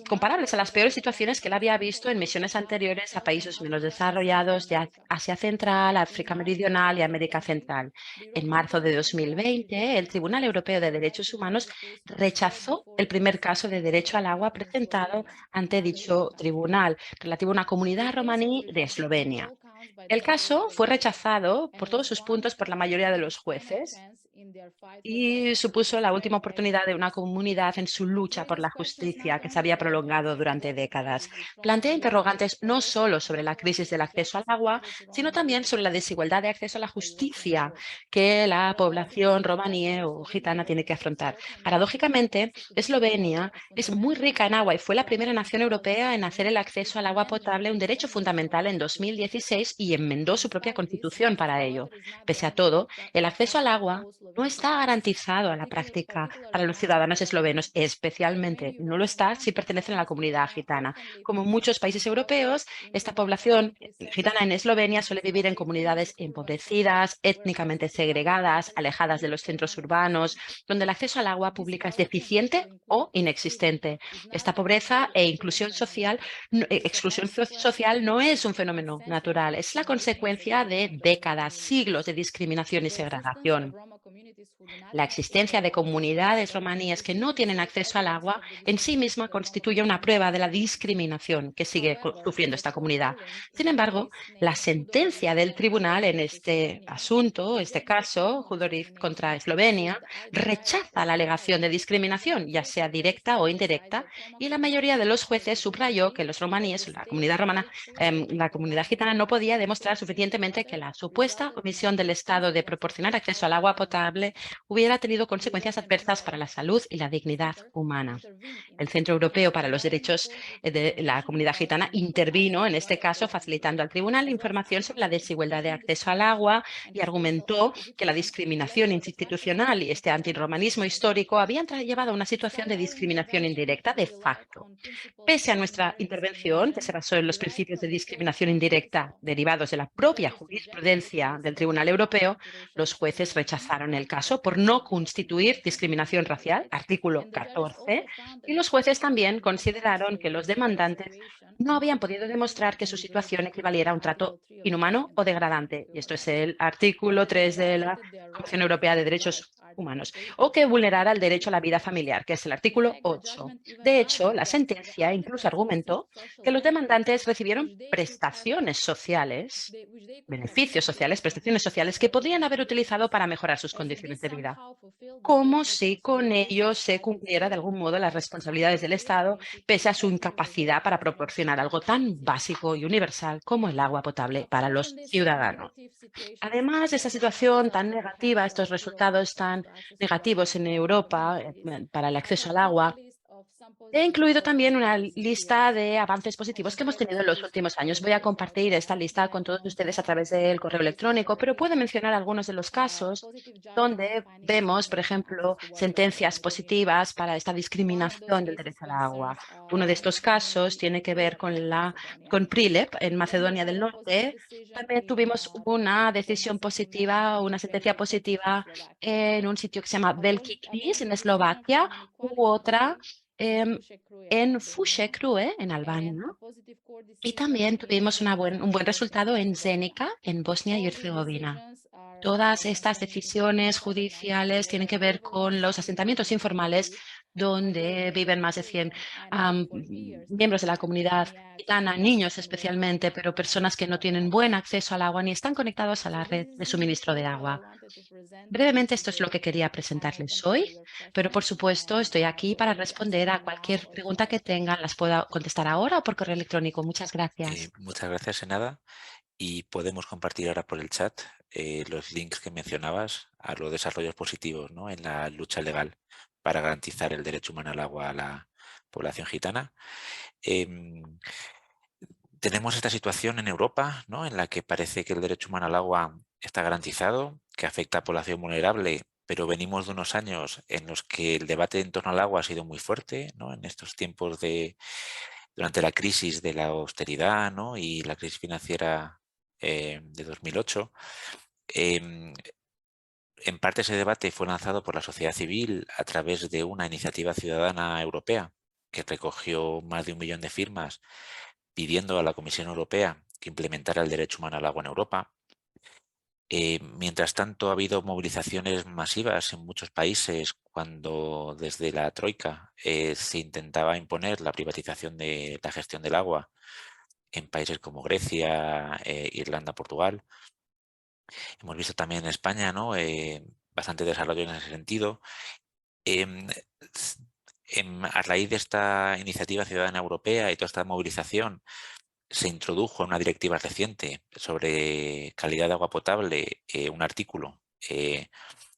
comparables a las peores situaciones que él había visto en misiones anteriores a países menos desarrollados de Asia Central, África Meridional y América Central. En marzo de 2020, el Tribunal Europeo de Derechos Humanos rechazó el primer caso de derecho al agua presentado ante dicho tribunal relativo a una comunidad romaní de Eslovenia. El caso fue rechazado por todos sus puntos por la mayoría de los jueces y supuso la última oportunidad de una comunidad en su lucha por la justicia que se había prolongado durante décadas. Plantea interrogantes no solo sobre la crisis del acceso al agua, sino también sobre la desigualdad de acceso a la justicia que la población romaní o gitana tiene que afrontar. Paradójicamente, Eslovenia es muy rica en agua y fue la primera nación europea en hacer el acceso al agua potable un derecho fundamental en 2016 y enmendó su propia constitución para ello. Pese a todo, el acceso al agua no está garantizado a la práctica para los ciudadanos eslovenos, especialmente no lo está si pertenecen a la comunidad gitana. Como en muchos países europeos, esta población gitana en Eslovenia suele vivir en comunidades empobrecidas, étnicamente segregadas, alejadas de los centros urbanos, donde el acceso al agua pública es deficiente o inexistente. Esta pobreza e exclusión social no es un fenómeno natural, es la consecuencia de décadas, siglos de discriminación y segregación. La existencia de comunidades romaníes que no tienen acceso al agua en sí misma constituye una prueba de la discriminación que sigue sufriendo esta comunidad. Sin embargo, la sentencia del tribunal en este asunto, este caso, Hudoriz contra Eslovenia, rechaza la alegación de discriminación, ya sea directa o indirecta, y la mayoría de los jueces subrayó que los romaníes, la comunidad romana, la comunidad gitana no podía demostrar suficientemente que la supuesta omisión del Estado de proporcionar acceso al agua potable hubiera tenido consecuencias adversas para la salud y la dignidad humana. El Centro Europeo para los Derechos de la Comunidad Gitana intervino en este caso facilitando al tribunal información sobre la desigualdad de acceso al agua y argumentó que la discriminación institucional y este antirromanismo histórico habían llevado a una situación de discriminación indirecta de facto. Pese a nuestra intervención, que se basó en los principios de discriminación indirecta derivados de la propia jurisprudencia del Tribunal Europeo, los jueces rechazaron el caso por no constituir discriminación racial, artículo 14, y los jueces también consideraron que los demandantes no habían podido demostrar que su situación equivaliera a un trato inhumano o degradante, y esto es el artículo 3 de la Convención Europea de Derechos Humanos, o que vulnerara el derecho a la vida familiar, que es el artículo 8. De hecho, la sentencia incluso argumentó que los demandantes recibieron prestaciones sociales, beneficios sociales, prestaciones sociales que podrían haber utilizado para mejorar sus condiciones de vida, como si con ello se cumpliera de algún modo las responsabilidades del Estado, pese a su incapacidad para proporcionar algo tan básico y universal como el agua potable para los ciudadanos. Además de esta situación tan negativa, estos resultados tan negativos en Europa para el acceso al agua, he incluido también una lista de avances positivos que hemos tenido en los últimos años. Voy a compartir esta lista con todos ustedes a través del correo electrónico, pero puedo mencionar algunos de los casos donde vemos, por ejemplo, sentencias positivas para esta discriminación del derecho al agua. Uno de estos casos tiene que ver con Prilep, en Macedonia del Norte. También tuvimos una decisión positiva, una sentencia positiva en un sitio que se llama Veliki Klis, en Eslovaquia, u otra en Fushekruë, en Albania, y también tuvimos un buen resultado en Zenica, en Bosnia y Herzegovina. Todas estas decisiones judiciales tienen que ver con los asentamientos informales donde viven más de 100 miembros de la comunidad gitana, niños especialmente, pero personas que no tienen buen acceso al agua ni están conectados a la red de suministro de agua. Brevemente, esto es lo que quería presentarles hoy, pero por supuesto estoy aquí para responder a cualquier pregunta que tengan. Las puedo contestar ahora o por correo electrónico. Muchas gracias. Muchas gracias, Senada. Y podemos compartir ahora por el chat los links que mencionabas a los desarrollos positivos, ¿no?, en la lucha legal para garantizar el derecho humano al agua a la población gitana. Tenemos esta situación en Europa, ¿no?, en la que parece que el derecho humano al agua está garantizado, que afecta a población vulnerable, pero venimos de unos años en los que el debate en torno al agua ha sido muy fuerte, ¿no?, en estos tiempos durante la crisis de la austeridad, ¿no?, y la crisis financiera de 2008. En parte ese debate fue lanzado por la sociedad civil a través de una iniciativa ciudadana europea que recogió más de 1 millón de firmas pidiendo a la Comisión Europea que implementara el derecho humano al agua en Europa. Mientras tanto, ha habido movilizaciones masivas en muchos países cuando desde la Troika se intentaba imponer la privatización de la gestión del agua en países como Grecia, Irlanda, Portugal. Hemos visto también en España, ¿no?, bastante desarrollo en ese sentido. A raíz de esta iniciativa ciudadana europea y toda esta movilización, se introdujo en una directiva reciente sobre calidad de agua potable un artículo que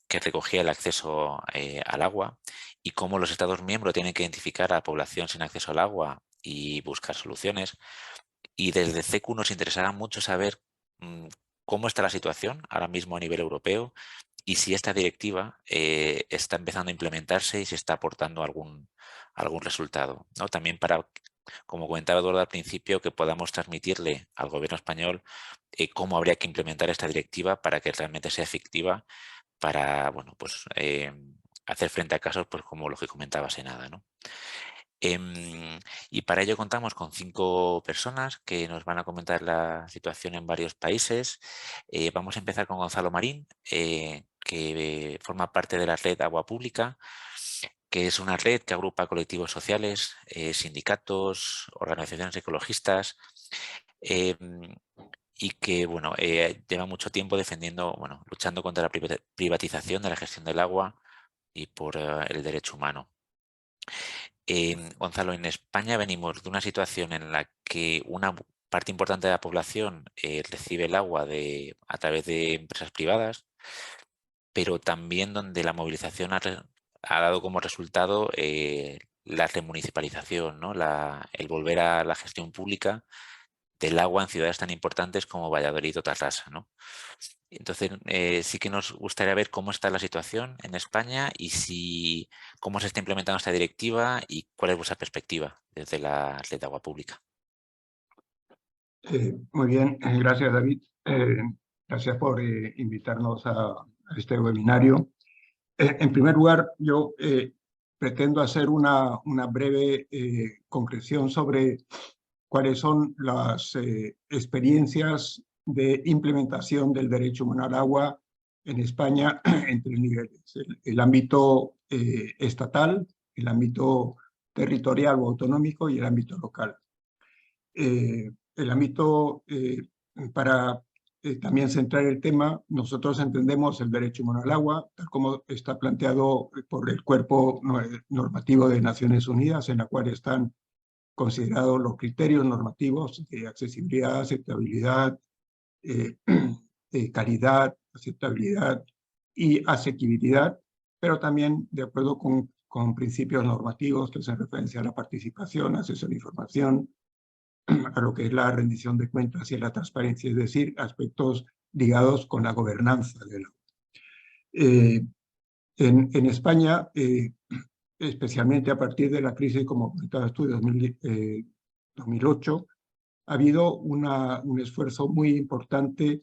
recogía el acceso al agua y cómo los Estados miembros tienen que identificar a la población sin acceso al agua y buscar soluciones. Y desde CECU nos interesará mucho saber cómo está la situación ahora mismo a nivel europeo y si esta directiva está empezando a implementarse y se está aportando algún resultado, ¿no? También para, como comentaba Eduardo al principio, que podamos transmitirle al gobierno español cómo habría que implementar esta directiva para que realmente sea efectiva para, bueno, pues, hacer frente a casos pues, como los que comentaba Senada, ¿no? Y para ello contamos con 5 personas que nos van a comentar la situación en varios países. Vamos a empezar con Gonzalo Marín, que forma parte de la red Agua Pública, que es una red que agrupa colectivos sociales, sindicatos, organizaciones ecologistas, y que bueno, lleva mucho tiempo defendiendo, bueno, luchando contra la privatización de la gestión del agua y por el derecho humano. Gonzalo, en España venimos de una situación en la que una parte importante de la población recibe el agua a través de empresas privadas, pero también donde la movilización ha dado como resultado la remunicipalización, ¿no? El volver a la gestión pública del agua en ciudades tan importantes como Valladolid o Tarrasa, ¿no? Entonces, sí que nos gustaría ver cómo está la situación en España y cómo se está implementando esta directiva y cuál es vuestra perspectiva desde la red de agua pública. Muy bien, gracias David. Gracias por invitarnos a este webinario. En primer lugar, yo pretendo hacer una breve concreción sobre cuáles son las experiencias de implementación del derecho humano al agua en España en 3 niveles. El ámbito estatal, el ámbito territorial o autonómico y el ámbito local. El ámbito, para también centrar el tema, nosotros entendemos el derecho humano al agua, tal como está planteado por el cuerpo normativo de Naciones Unidas, en la cual están considerados los criterios normativos de accesibilidad, aceptabilidad, calidad, aceptabilidad y asequibilidad, pero también de acuerdo con principios normativos que hacen referencia a la participación, acceso a la información, a lo que es la rendición de cuentas y a la transparencia, es decir, aspectos ligados con la gobernanza del agua. En España, especialmente a partir de la crisis, como comentabas tú, de 2008, ha habido un esfuerzo muy importante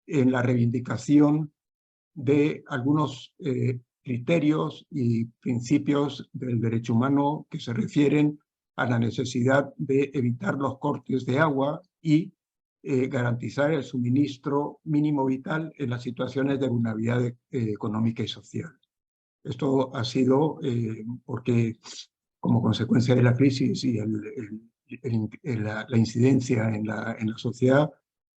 en la reivindicación de algunos criterios y principios del derecho humano que se refieren a la necesidad de evitar los cortes de agua y garantizar el suministro mínimo vital en las situaciones de vulnerabilidad económica y social. Esto ha sido porque, como consecuencia de la crisis y la incidencia en la sociedad,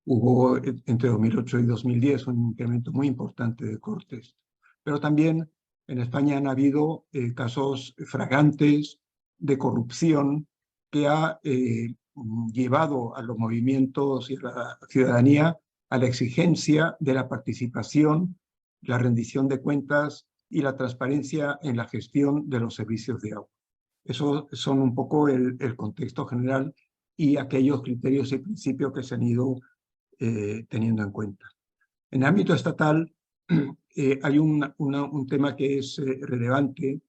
hubo entre 2008 y 2010 un incremento muy importante de cortes. Pero también en España han habido casos flagrantes de corrupción que ha llevado a los movimientos y a la ciudadanía a la exigencia de la participación, la rendición de cuentas y la transparencia en la gestión de los servicios de agua. Esos son un poco el contexto general y aquellos criterios y principios que se han ido teniendo en cuenta. En el ámbito estatal hay un tema que es relevante.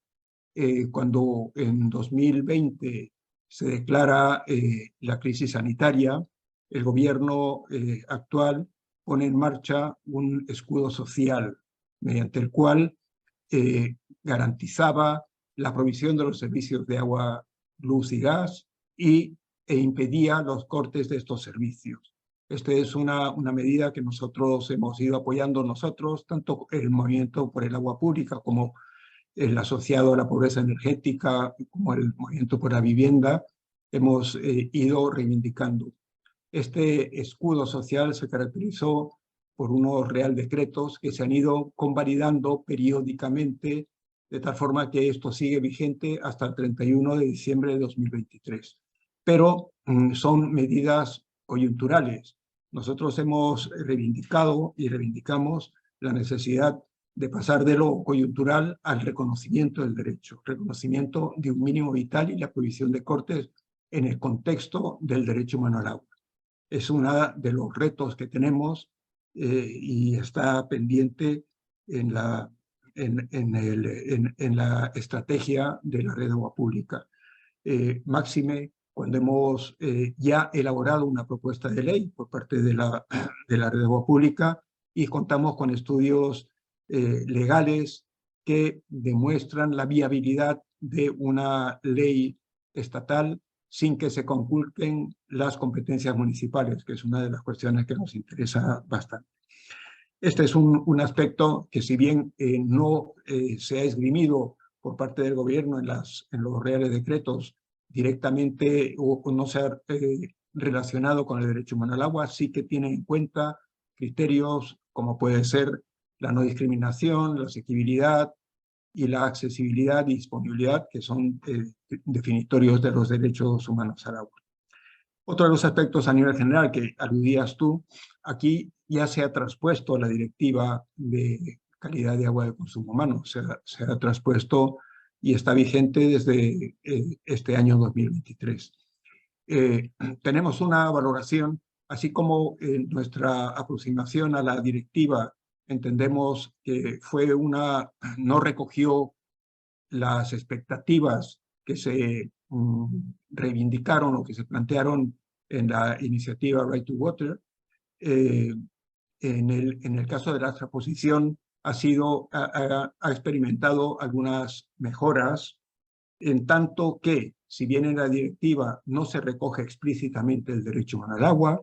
Cuando en 2020 se declara la crisis sanitaria, el gobierno actual pone en marcha un escudo social mediante el cual garantizaba la provisión de los servicios de agua, luz y gas e impedía los cortes de estos servicios. Esta es una medida que nosotros hemos ido apoyando tanto el movimiento por el agua pública como el asociado a la pobreza energética, como el movimiento por la vivienda, hemos ido reivindicando. Este escudo social se caracterizó por unos real decretos que se han ido convalidando periódicamente, de tal forma que esto sigue vigente hasta el 31 de diciembre de 2023. Pero son medidas coyunturales. Nosotros hemos reivindicado y reivindicamos la necesidad de pasar de lo coyuntural al reconocimiento del derecho, reconocimiento de un mínimo vital y la prohibición de cortes en el contexto del derecho humano al agua. Es uno de los retos que tenemos y está pendiente en la estrategia de la red de agua pública. Máxime, cuando hemos ya elaborado una propuesta de ley por parte de la red de agua pública y contamos con estudios legales que demuestran la viabilidad de una ley estatal sin que se conculquen las competencias municipales, que es una de las cuestiones que nos interesa bastante. Este es un aspecto que, si bien no se ha esgrimido por parte del gobierno en los reales decretos directamente o no se ha relacionado con el derecho humano al agua, sí que tiene en cuenta criterios como puede ser la no discriminación, la asequibilidad y la accesibilidad y disponibilidad, que son definitorios de los derechos humanos al agua. Otro de los aspectos a nivel general que aludías tú, aquí ya se ha traspuesto la directiva de calidad de agua de consumo humano, se ha traspuesto y está vigente desde este año 2023. Tenemos una valoración, así como nuestra aproximación a la directiva entendemos que no recogió las expectativas que se reivindicaron o que se plantearon en la iniciativa Right to Water. En el caso de la transposición ha experimentado algunas mejoras, en tanto que, si bien en la directiva no se recoge explícitamente el derecho humano al agua,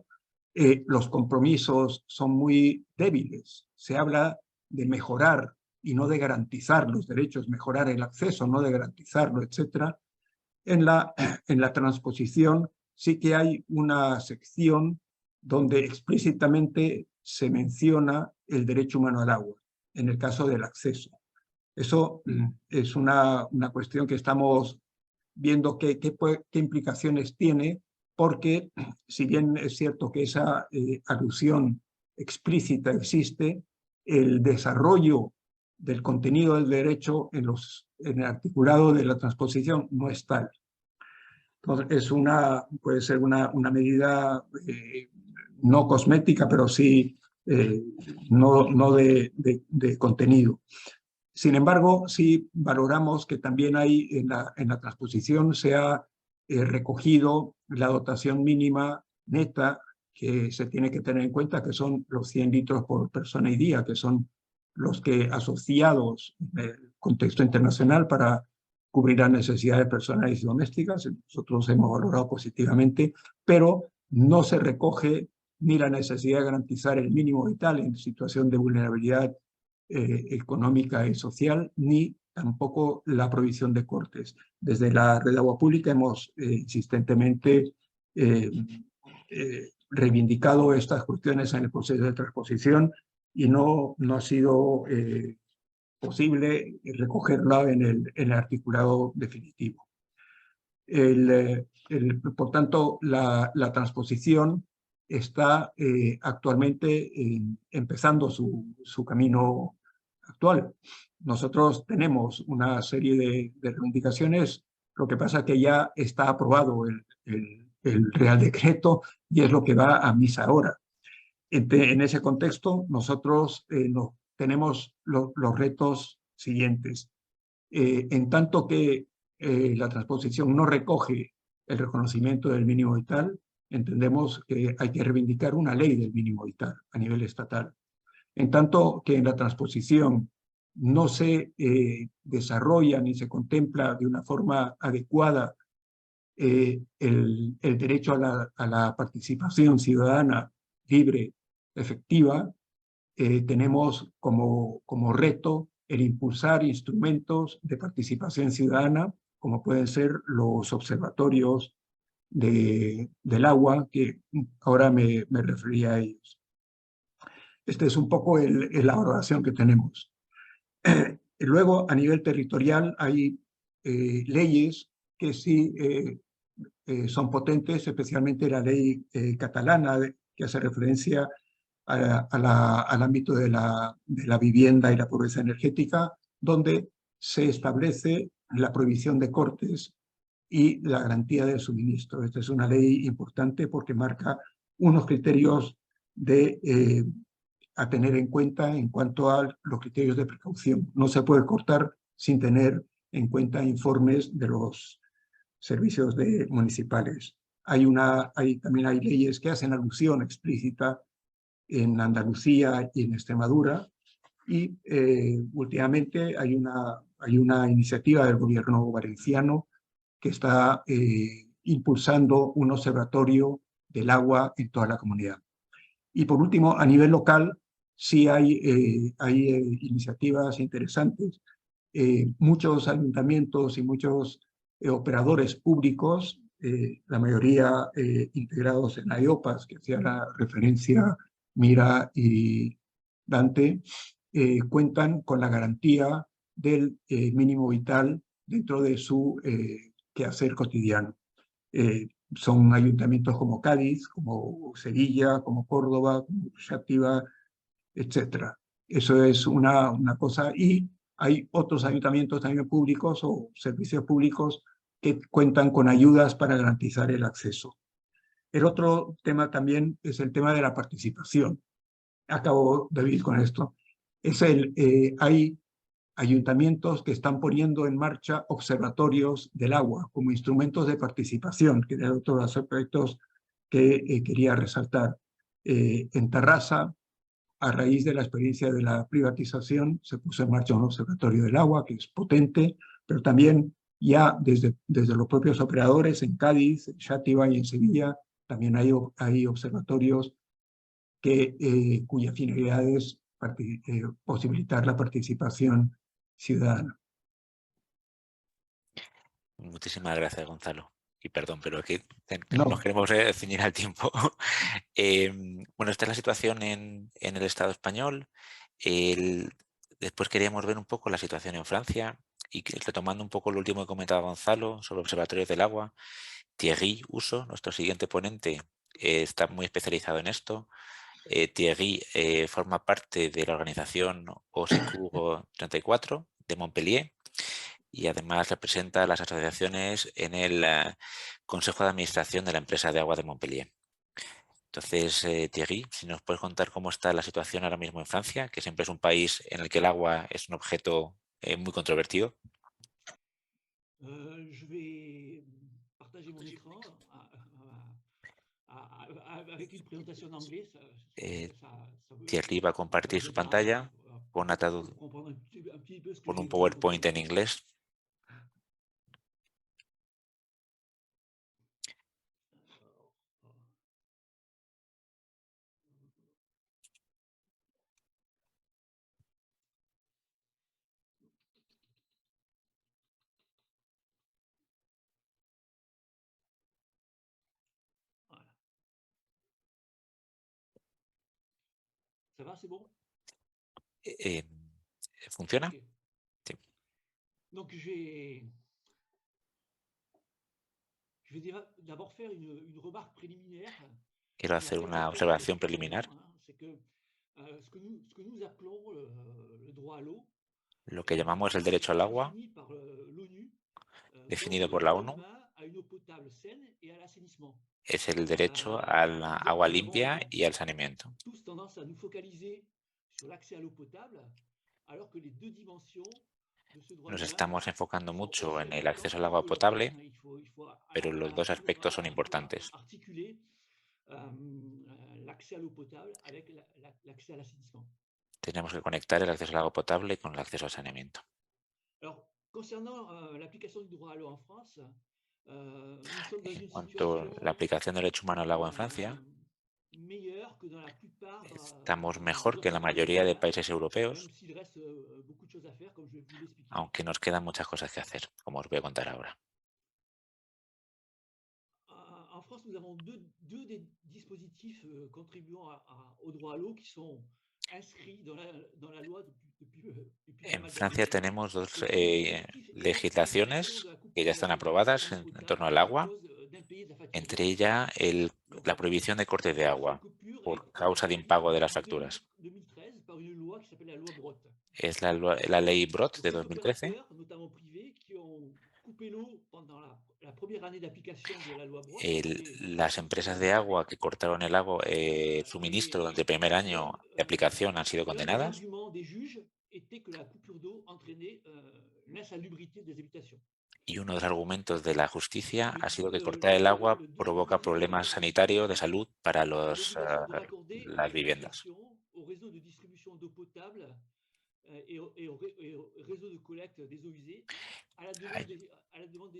los compromisos son muy débiles. Se habla de mejorar y no de garantizar los derechos, mejorar el acceso, no de garantizarlo, etc. En la transposición sí que hay una sección donde explícitamente se menciona el derecho humano al agua, en el caso del acceso. Eso es una cuestión que estamos viendo qué implicaciones tiene, porque si bien es cierto que esa alusión explícita existe, el desarrollo del contenido del derecho en el articulado de la transposición no es tal. Entonces puede ser una medida no cosmética, pero sí no de contenido. Sin embargo, sí valoramos que también hay en la transposición se ha recogido la dotación mínima neta que se tiene que tener en cuenta, que son los 100 litros por persona y día, que son los que asociados en el contexto internacional para cubrir las necesidades personales y domésticas. Nosotros hemos valorado positivamente, pero no se recoge ni la necesidad de garantizar el mínimo vital en situación de vulnerabilidad económica y social, ni tampoco la provisión de cortes. Desde la red de agua pública hemos insistentemente reivindicado estas cuestiones en el proceso de transposición y no ha sido posible recogerla en el articulado definitivo. Por tanto, la transposición está actualmente empezando su camino actual. Nosotros tenemos una serie de reivindicaciones, lo que pasa es que ya está aprobado el Real Decreto y es lo que va a misa ahora. En ese contexto, nosotros tenemos los retos siguientes. En tanto que la transposición no recoge el reconocimiento del mínimo vital, entendemos que hay que reivindicar una ley del mínimo vital a nivel estatal. En tanto que en la transposición no se desarrolla ni se contempla de una forma adecuada el derecho a la participación ciudadana libre, efectiva, tenemos como reto el impulsar instrumentos de participación ciudadana, como pueden ser los observatorios del agua, que ahora me refería a ellos. Este es un poco la valoración que tenemos. Luego, a nivel territorial, hay leyes que sí son potentes, especialmente la ley catalana, que hace referencia al ámbito de la vivienda y la pobreza energética, donde se establece la prohibición de cortes y la garantía del suministro. Esta es una ley importante porque marca unos criterios de a tener en cuenta en cuanto a los criterios de precaución. No se puede cortar sin tener en cuenta informes de los servicios municipales. También hay leyes que hacen alusión explícita en Andalucía y en Extremadura, y últimamente hay una iniciativa del gobierno valenciano que está impulsando un observatorio del agua en toda la comunidad. Y por último, a nivel local, sí hay iniciativas interesantes. Muchos ayuntamientos y muchos operadores públicos, la mayoría integrados en IOPAS, que hacía la referencia Mira y Dante, cuentan con la garantía del mínimo vital dentro de su quehacer cotidiano. Son ayuntamientos como Cádiz, como Sevilla, como Córdoba, como Xàtiva, etc. Eso es una cosa. Y hay otros ayuntamientos también públicos o servicios públicos que cuentan con ayudas para garantizar el acceso. El otro tema también es el tema de la participación. Acabo, David, con esto. Hay ayuntamientos que están poniendo en marcha observatorios del agua como instrumentos de participación, que de otros aspectos que quería resaltar. En Tarrasa, a raíz de la experiencia de la privatización, se puso en marcha un observatorio del agua que es potente, pero también ya desde los propios operadores en Cádiz, en Xàtiva y en Sevilla, también hay observatorios cuya finalidad es posibilitar la participación ciudadana. Muchísimas gracias, Gonzalo. Y perdón, pero aquí No. nos queremos ceñir al tiempo. Bueno, esta es la situación en el Estado español. Después queríamos ver un poco la situación en Francia y retomando un poco lo último que comentaba Gonzalo sobre observatorios del agua. Thierry Huso, nuestro siguiente ponente, está muy especializado en esto. Thierry forma parte de la organización OSECUR 34 de Montpellier y además representa a las asociaciones en el Consejo de Administración de la empresa de agua de Montpellier. Entonces, Thierry, si nos puedes contar cómo está la situación ahora mismo en Francia, que siempre es un país en el que el agua es un objeto muy controvertido. Je vais partager mon écran avec une présentation en anglais. Thierry va a compartir su pantalla con un PowerPoint en inglés. Ça va, c'est bon? ¿Funciona? Okay. Sí. Donc, je vais d'abord faire une remarque préliminaire. Quiero hacer una observación preliminar. C'est que ce que nous appelons le droit à l'eau, lo que llamamos el derecho al agua, definido por la ONU, es el derecho al agua limpia y al saneamiento. Nos estamos enfocando mucho en el acceso al agua potable, pero los dos aspectos son importantes. Tenemos que conectar el acceso al agua potable con el acceso al saneamiento. En cuanto a la aplicación del derecho humano al agua en Francia, estamos mejor que en la mayoría de países europeos, aunque nos quedan muchas cosas que hacer, como os voy a contar ahora. En Francia tenemos dos legislaciones que ya están aprobadas en torno al agua, entre ellas la prohibición de corte de agua por causa de impago de las facturas. Es la ley Brot de 2013, Las empresas de agua que cortaron el suministro durante el primer año de aplicación han sido condenadas. Y uno de los argumentos de la justicia ha sido que cortar el agua provoca problemas sanitarios de salud para las viviendas.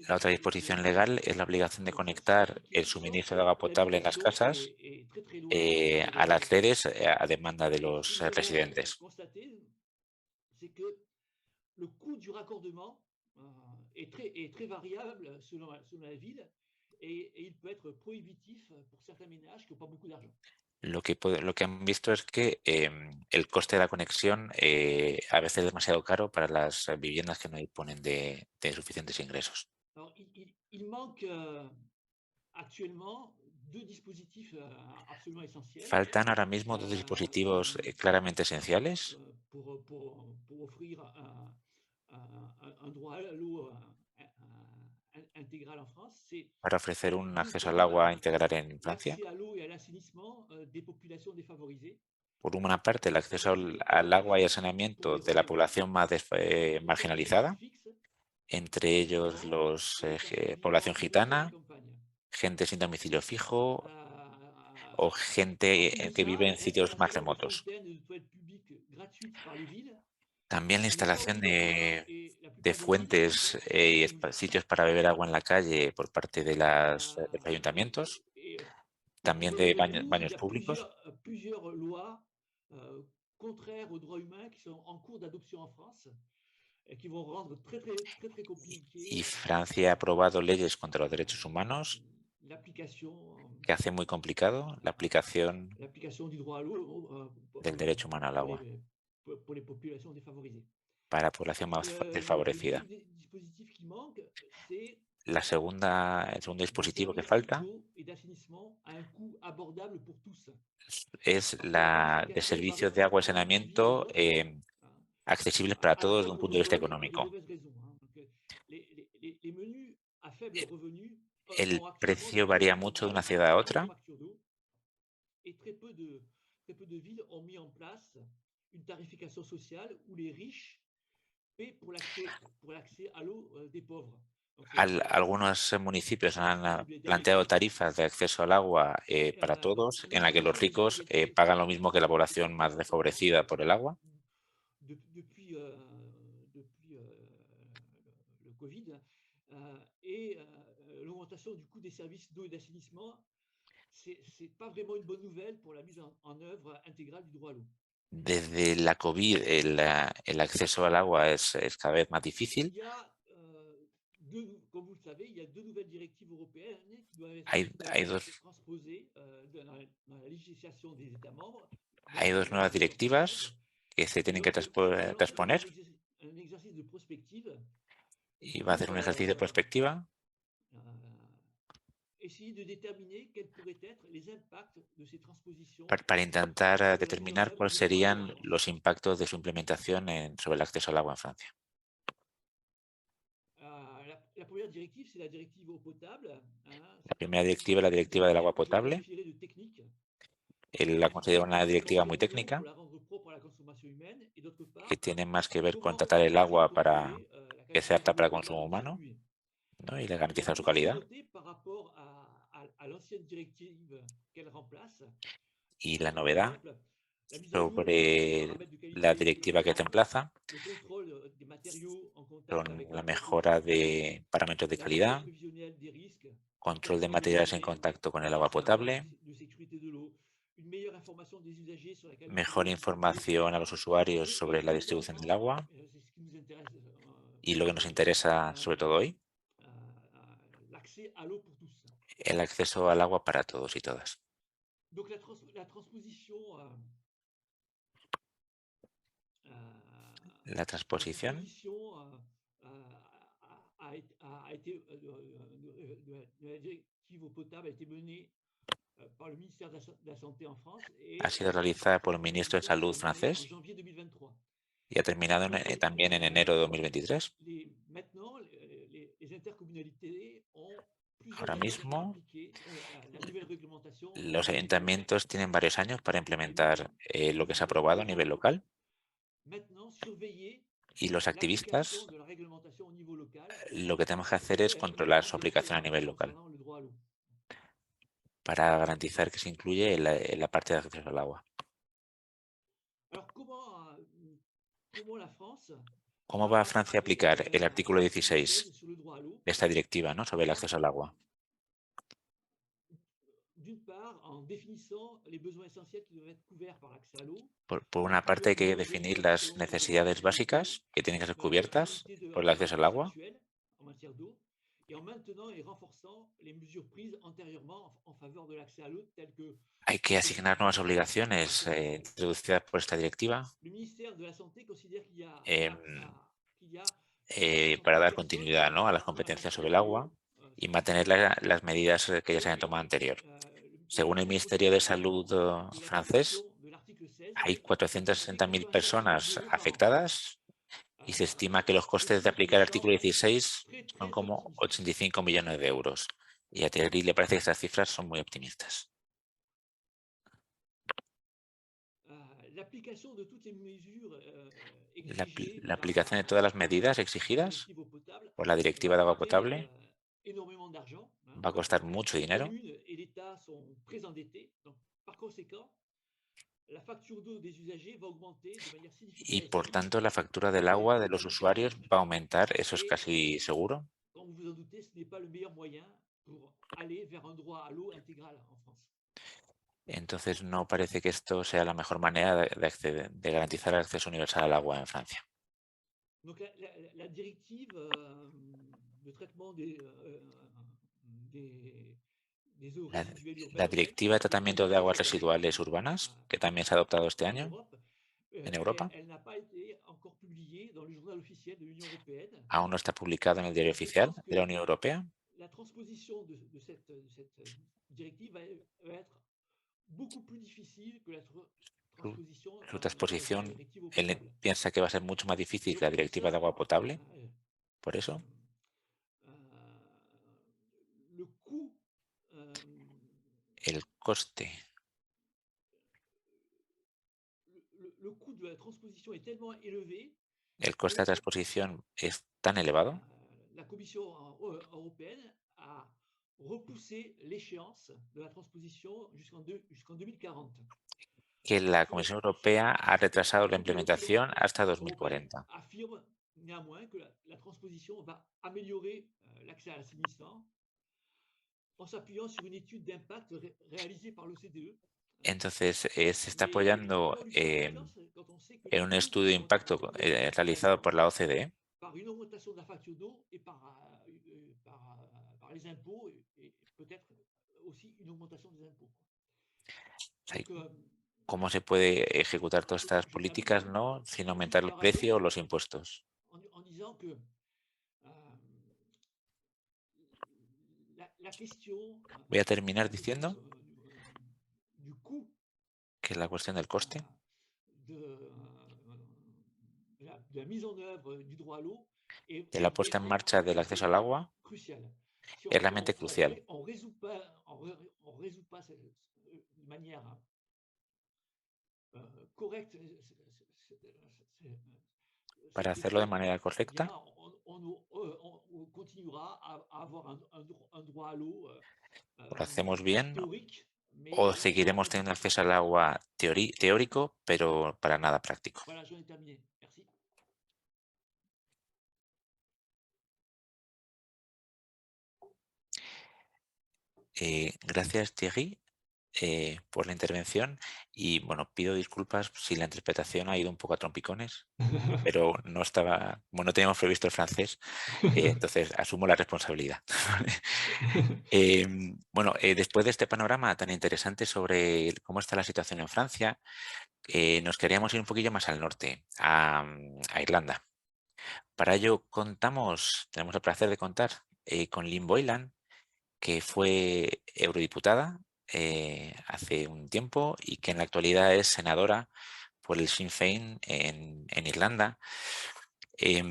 La otra disposición legal es la obligación de conectar el suministro de agua potable en las casas a las redes a demanda de los residentes. Est très variable selon la ville et il peut être prohibitif pour certains ménages qui n'ont pas beaucoup d'argent. Lo que han visto es que el coste de la conexión a veces es demasiado caro para las viviendas que no disponen de suficientes ingresos. Alors, il manque actuellement deux dispositifs absolument essentiels. Faltan ahora mismo dos dispositivos claramente esenciales Pour offrir un droit à l'eau intégral en France. para ofrecer un acceso al agua integral en Francia. L'accès à l'eau et à l'assainissement des populations défavorisées. Por una parte, el acceso al agua y al saneamiento de la población más marginalizada, entre ellos población gitana, gente sin domicilio fijo o gente que vive en sitios más remotos. También la instalación de fuentes y sitios para beber agua en la calle por parte de los ayuntamientos, también de baños públicos. Contraires aux droits humains qui sont en cours d'adoption en France et qui vont rendre très compliqué. Y Francia ha aprobado leyes contra los derechos humanos que hace muy complicado la aplicación del derecho humano al agua para la población más desfavorecida. El segundo dispositivo que falta es de servicios de agua y saneamiento accesibles para todos desde un punto de vista económico. El precio varía mucho de una ciudad a otra. Algunos municipios han planteado tarifas de acceso al agua para todos, en la que los ricos pagan lo mismo que la población más desfavorecida por el agua. Depuis le Covid et l'augmentation du coût des services d'eau et d'assainissement, c'est pas vraiment une bonne nouvelle pour la mise en œuvre intégrale du droit à l'eau. Desde la COVID el acceso al agua es cada vez más difícil. Comme vous le savez, il y a deux nouvelles directives européennes qui doivent être transposées dans la législation des États membres. Hay dos nuevas directivas que se tienen que transponer y va a hacer un ejercicio de prospectiva para intentar determinar cuáles serían los impactos de su implementación sobre el acceso al agua en Francia. La primera directiva es la directiva del agua potable. La considero una directiva muy técnica que tiene más que ver con tratar el agua para que sea apta para consumo humano, ¿no? Y le garantizar su calidad. Y la novedad sobre la directiva que reemplaza son la mejora de parámetros de calidad, control de materiales en contacto con el agua potable, mejor información a los usuarios sobre la distribución del agua y lo que nos interesa sobre todo hoy, el acceso al agua para todos y todas. La transposición ha sido realizada por el ministro de Salud francés y ha terminado también en enero de 2023. Ahora mismo, los ayuntamientos tienen varios años para implementar lo que se ha aprobado a nivel local y los activistas lo que tenemos que hacer es controlar su aplicación a nivel local para garantizar que se incluye en la parte de acceso al agua. ¿Cómo va Francia a aplicar el artículo 16 de esta directiva, ¿no?, sobre el acceso al agua? Por una parte hay que definir las necesidades básicas que tienen que ser cubiertas por el acceso al agua. Hay que asignar nuevas obligaciones introducidas por esta directiva para dar continuidad, ¿no?, a las competencias sobre el agua y mantener las medidas que ya se hayan tomado anterior. Según el Ministerio de Salud francés, hay 460.000 personas afectadas y se estima que los costes de aplicar el artículo 16 son como 85 millones de euros. Y a Thierry le parece que estas cifras son muy optimistas. La aplicación de todas las medidas exigidas por la Directiva de Agua Potable va a costar mucho dinero. Y por tanto la factura del agua de los usuarios va a aumentar, eso es casi seguro. Entonces no parece que esto sea la mejor manera de garantizar el acceso universal al agua en Francia. La Directiva de Tratamiento de Aguas Residuales Urbanas, que también se ha adoptado este año en Europa, aún no está publicado en el Diario Oficial de la Unión Europea. Su transposición, él piensa que va a ser mucho más difícil que la Directiva de Agua Potable, por eso. El coste. El coste de transposición es tan elevado que la Comisión Europea ha retrasado la implementación hasta 2040. Entonces, se está apoyando en un estudio de impacto realizado por la OCDE. ¿Cómo se puede ejecutar todas estas políticas, ¿no?, sin aumentar el precio o los impuestos? Voy a terminar diciendo que la cuestión del coste de la puesta en marcha del acceso al agua es realmente crucial. Para hacerlo de manera correcta, lo hacemos bien o seguiremos teniendo acceso al agua teórico, pero para nada práctico. Gracias, Thierry, por la intervención y bueno, pido disculpas si la interpretación ha ido un poco a trompicones, pero no estaba, como no teníamos previsto el francés, entonces asumo la responsabilidad. Bueno, después de este panorama tan interesante sobre cómo está la situación en Francia, nos queríamos ir un poquillo más al norte, a Irlanda. Para ello tenemos el placer de contar con Lynn Boylan, que fue eurodiputada hace un tiempo y que en la actualidad es senadora por el Sinn Féin en Irlanda. Y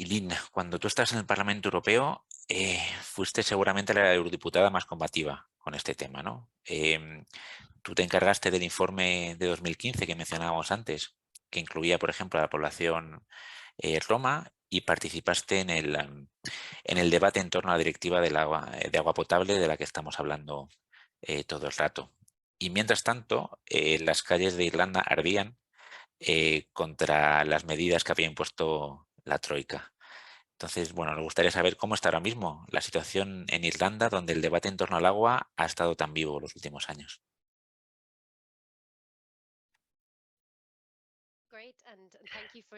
Lynn, cuando tú estás en el Parlamento Europeo, fuiste seguramente la eurodiputada más combativa con este tema, ¿no? Tú te encargaste del informe de 2015 que mencionábamos antes, que incluía, por ejemplo, a la población roma, y participaste en el debate en torno a la directiva de agua potable de la que estamos hablando todo el rato. Y mientras tanto, las calles de Irlanda ardían contra las medidas que había impuesto la Troika. Entonces, bueno, nos gustaría saber cómo está ahora mismo la situación en Irlanda, donde el debate en torno al agua ha estado tan vivo los últimos años.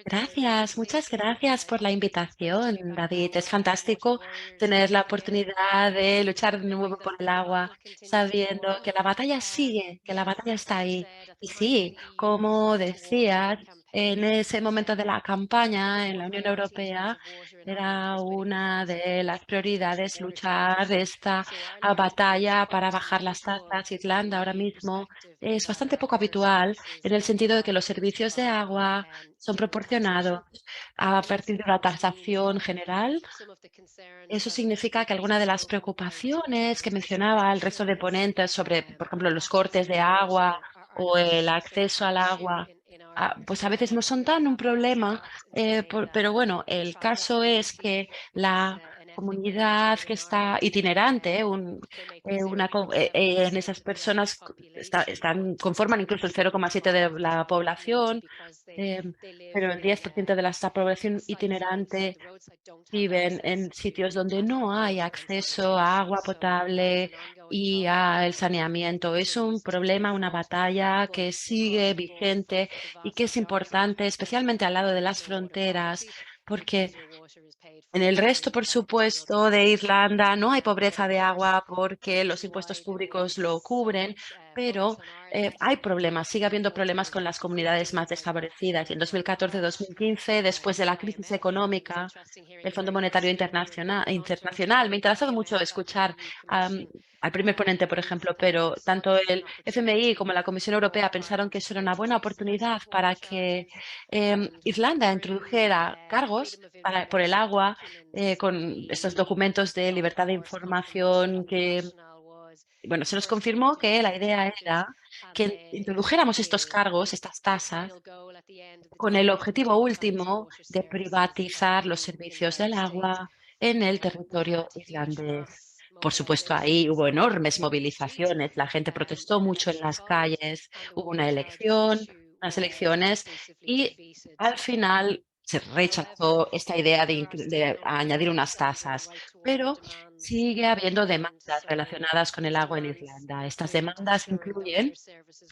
Gracias, muchas gracias por la invitación, David. Es fantástico tener la oportunidad de luchar de nuevo por el agua, sabiendo que la batalla sigue, que la batalla está ahí. Y sí, como decías, en ese momento de la campaña en la Unión Europea era una de las prioridades luchar esta batalla para bajar las tasas. Irlanda ahora mismo es bastante poco habitual en el sentido de que los servicios de agua son proporcionados a partir de una tasación general. Eso significa que algunas de las preocupaciones que mencionaba el resto de ponentes sobre, por ejemplo, los cortes de agua o el acceso al agua, pues a veces no son tan un problema, pero bueno, el caso es que la comunidad que está itinerante, en esas personas conforman incluso el 0,7 de la población, pero el 10% de la población itinerante viven en sitios donde no hay acceso a agua potable y al saneamiento. Es un problema, una batalla que sigue vigente y que es importante, especialmente al lado de las fronteras, porque en el resto, por supuesto, de Irlanda no hay pobreza de agua porque los impuestos públicos lo cubren, pero hay problemas, sigue habiendo problemas con las comunidades más desfavorecidas. Y en 2014-2015, después de la crisis económica, el Fondo Monetario Internacional, me ha interesado mucho escuchar al primer ponente, por ejemplo, pero tanto el FMI como la Comisión Europea pensaron que eso era una buena oportunidad para que Irlanda introdujera cargos por el agua con estos documentos de libertad de información que, bueno, se nos confirmó que la idea era que introdujéramos estos cargos, estas tasas, con el objetivo último de privatizar los servicios del agua en el territorio irlandés. Por supuesto, ahí hubo enormes movilizaciones, la gente protestó mucho en las calles, hubo unas elecciones y al final se rechazó esta idea de añadir unas tasas, pero sigue habiendo demandas relacionadas con el agua en Irlanda. Estas demandas incluyen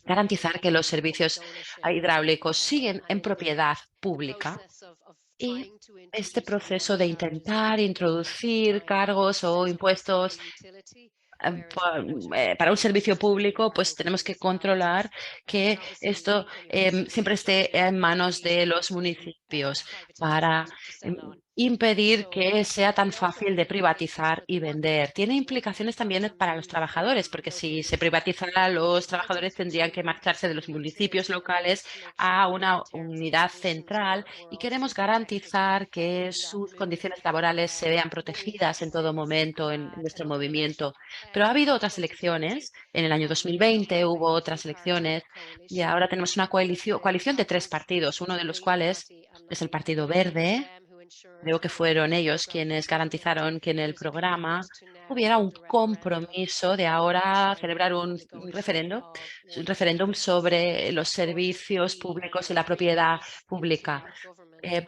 garantizar que los servicios hidráulicos siguen en propiedad pública y este proceso de intentar introducir cargos o impuestos para un servicio público, pues tenemos que controlar que esto siempre esté en manos de los municipios para impedir que sea tan fácil de privatizar y vender. Tiene implicaciones también para los trabajadores, porque si se privatizara, los trabajadores tendrían que marcharse de los municipios locales a una unidad central y queremos garantizar que sus condiciones laborales se vean protegidas en todo momento en nuestro movimiento. Pero ha habido otras elecciones. En el año 2020 hubo otras elecciones y ahora tenemos una coalición de 3 partidos, uno de los cuales es el Partido Verde. Creo que fueron ellos quienes garantizaron que en el programa hubiera un compromiso de ahora celebrar un referéndum sobre los servicios públicos y la propiedad pública.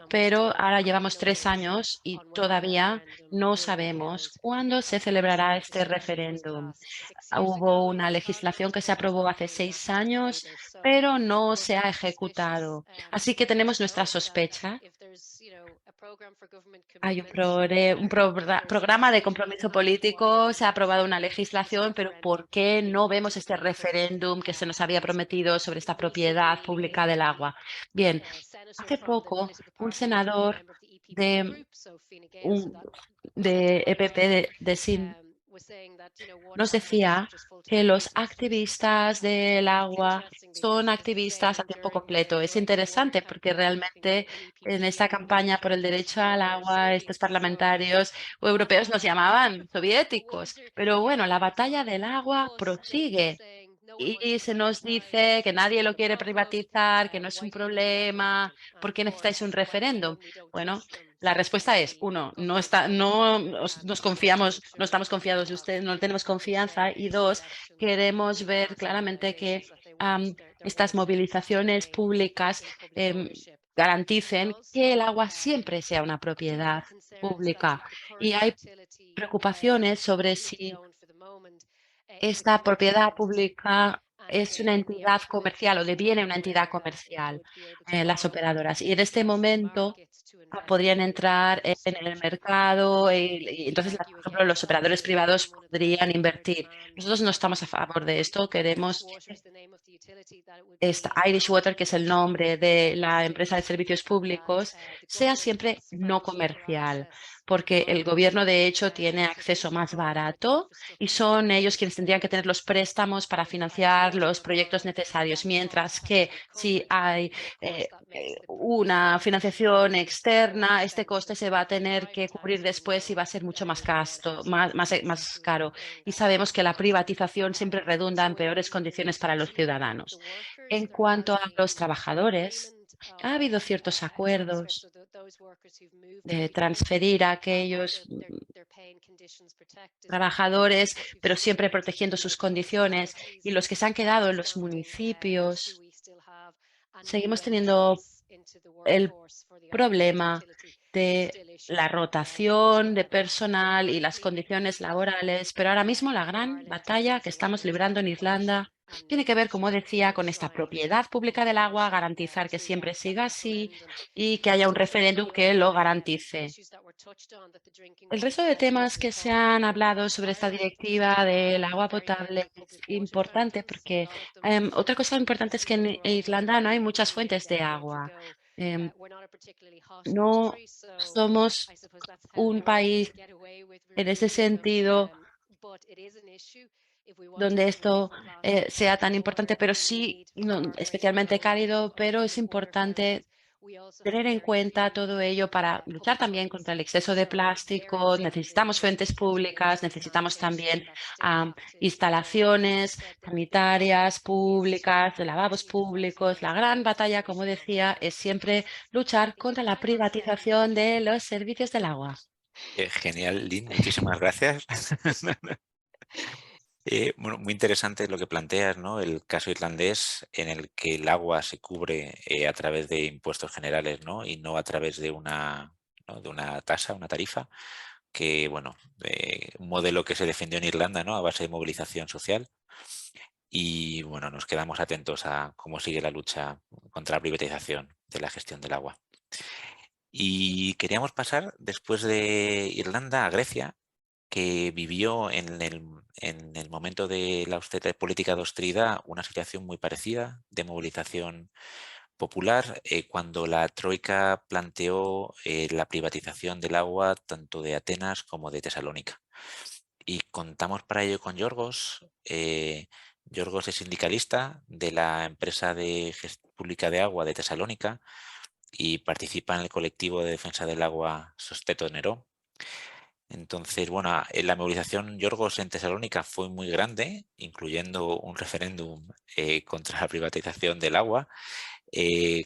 Pero ahora llevamos 3 años y todavía no sabemos cuándo se celebrará este referéndum. Hubo una legislación que se aprobó hace 6 años, pero no se ha ejecutado. Así que tenemos nuestra sospecha. Hay un programa de compromiso político, se ha aprobado una legislación, pero ¿por qué no vemos este referéndum que se nos había prometido sobre esta propiedad pública del agua? Bien, hace poco un senador de EPP de Sinn nos decía que los activistas del agua son activistas a tiempo completo. Es interesante porque realmente en esta campaña por el derecho al agua, estos parlamentarios europeos nos llamaban soviéticos. Pero bueno, la batalla del agua prosigue. Y se nos dice que nadie lo quiere privatizar, que no es un problema, ¿por qué necesitáis un referéndum? Bueno, la respuesta es, uno, nos confiamos, no estamos confiados de ustedes, no tenemos confianza, y dos, queremos ver claramente que estas movilizaciones públicas garanticen que el agua siempre sea una propiedad pública. Y hay preocupaciones sobre si esta propiedad pública es una entidad comercial o deviene una entidad comercial, las operadoras. Y en este momento podrían entrar en el mercado y entonces, por ejemplo, los operadores privados podrían invertir. Nosotros no estamos a favor de esto. Queremos esta Irish Water, que es el nombre de la empresa de servicios públicos, sea siempre no comercial, porque el gobierno de hecho tiene acceso más barato y son ellos quienes tendrían que tener los préstamos para financiar los proyectos necesarios, mientras que si hay una financiación externa, este coste se va a tener que cubrir después y va a ser mucho más más caro. Y sabemos que la privatización siempre redunda en peores condiciones para los ciudadanos. En cuanto a los trabajadores, ha habido ciertos acuerdos de transferir a aquellos trabajadores, pero siempre protegiendo sus condiciones, y los que se han quedado en los municipios, seguimos teniendo el problema de la rotación de personal y las condiciones laborales, pero ahora mismo la gran batalla que estamos librando en Irlanda tiene que ver, como decía, con esta propiedad pública del agua, garantizar que siempre siga así y que haya un referéndum que lo garantice. El resto de temas que se han hablado sobre esta directiva del agua potable es importante porque otra cosa importante es que en Irlanda no hay muchas fuentes de agua. No somos un país en ese sentido donde esto sea tan importante, pero sí, no, especialmente cálido, pero es importante tener en cuenta todo ello para luchar también contra el exceso de plástico. Necesitamos fuentes públicas, necesitamos también instalaciones sanitarias públicas, de lavabos públicos. La gran batalla, como decía, es siempre luchar contra la privatización de los servicios del agua. Genial, Lynn, muchísimas gracias. Bueno, muy interesante lo que planteas, ¿no? El caso irlandés en el que el agua se cubre a través de impuestos generales, ¿no? Y no a través de ¿no? de una tasa, una tarifa, que, bueno, un modelo que se defendió en Irlanda, ¿no? A base de movilización social. Y, bueno, nos quedamos atentos a cómo sigue la lucha contra la privatización de la gestión del agua. Y queríamos pasar, después de Irlanda, a Grecia, que vivió en el momento de la política de austeridad una situación muy parecida de movilización popular cuando la Troika planteó la privatización del agua tanto de Atenas como de Tesalónica. Y contamos para ello con Yorgos. Yorgos es sindicalista de la empresa de gestión pública de agua de Tesalónica y participa en el colectivo de defensa del agua Sosteto Neró. Entonces, bueno, la movilización Yorgos en Tesalónica fue muy grande, incluyendo un referéndum contra la privatización del agua.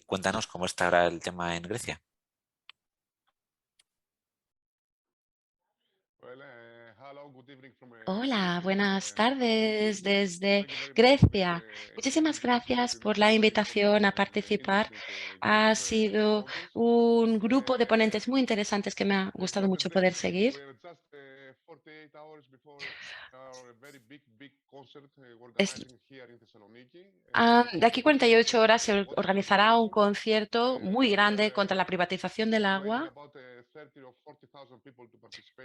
Cuéntanos cómo está ahora el tema en Grecia. Hola, buenas tardes desde Grecia. Muchísimas gracias por la invitación a participar. Ha sido un grupo de ponentes muy interesantes que me ha gustado mucho poder seguir. De aquí 48 horas se organizará un concierto muy grande contra la privatización del agua,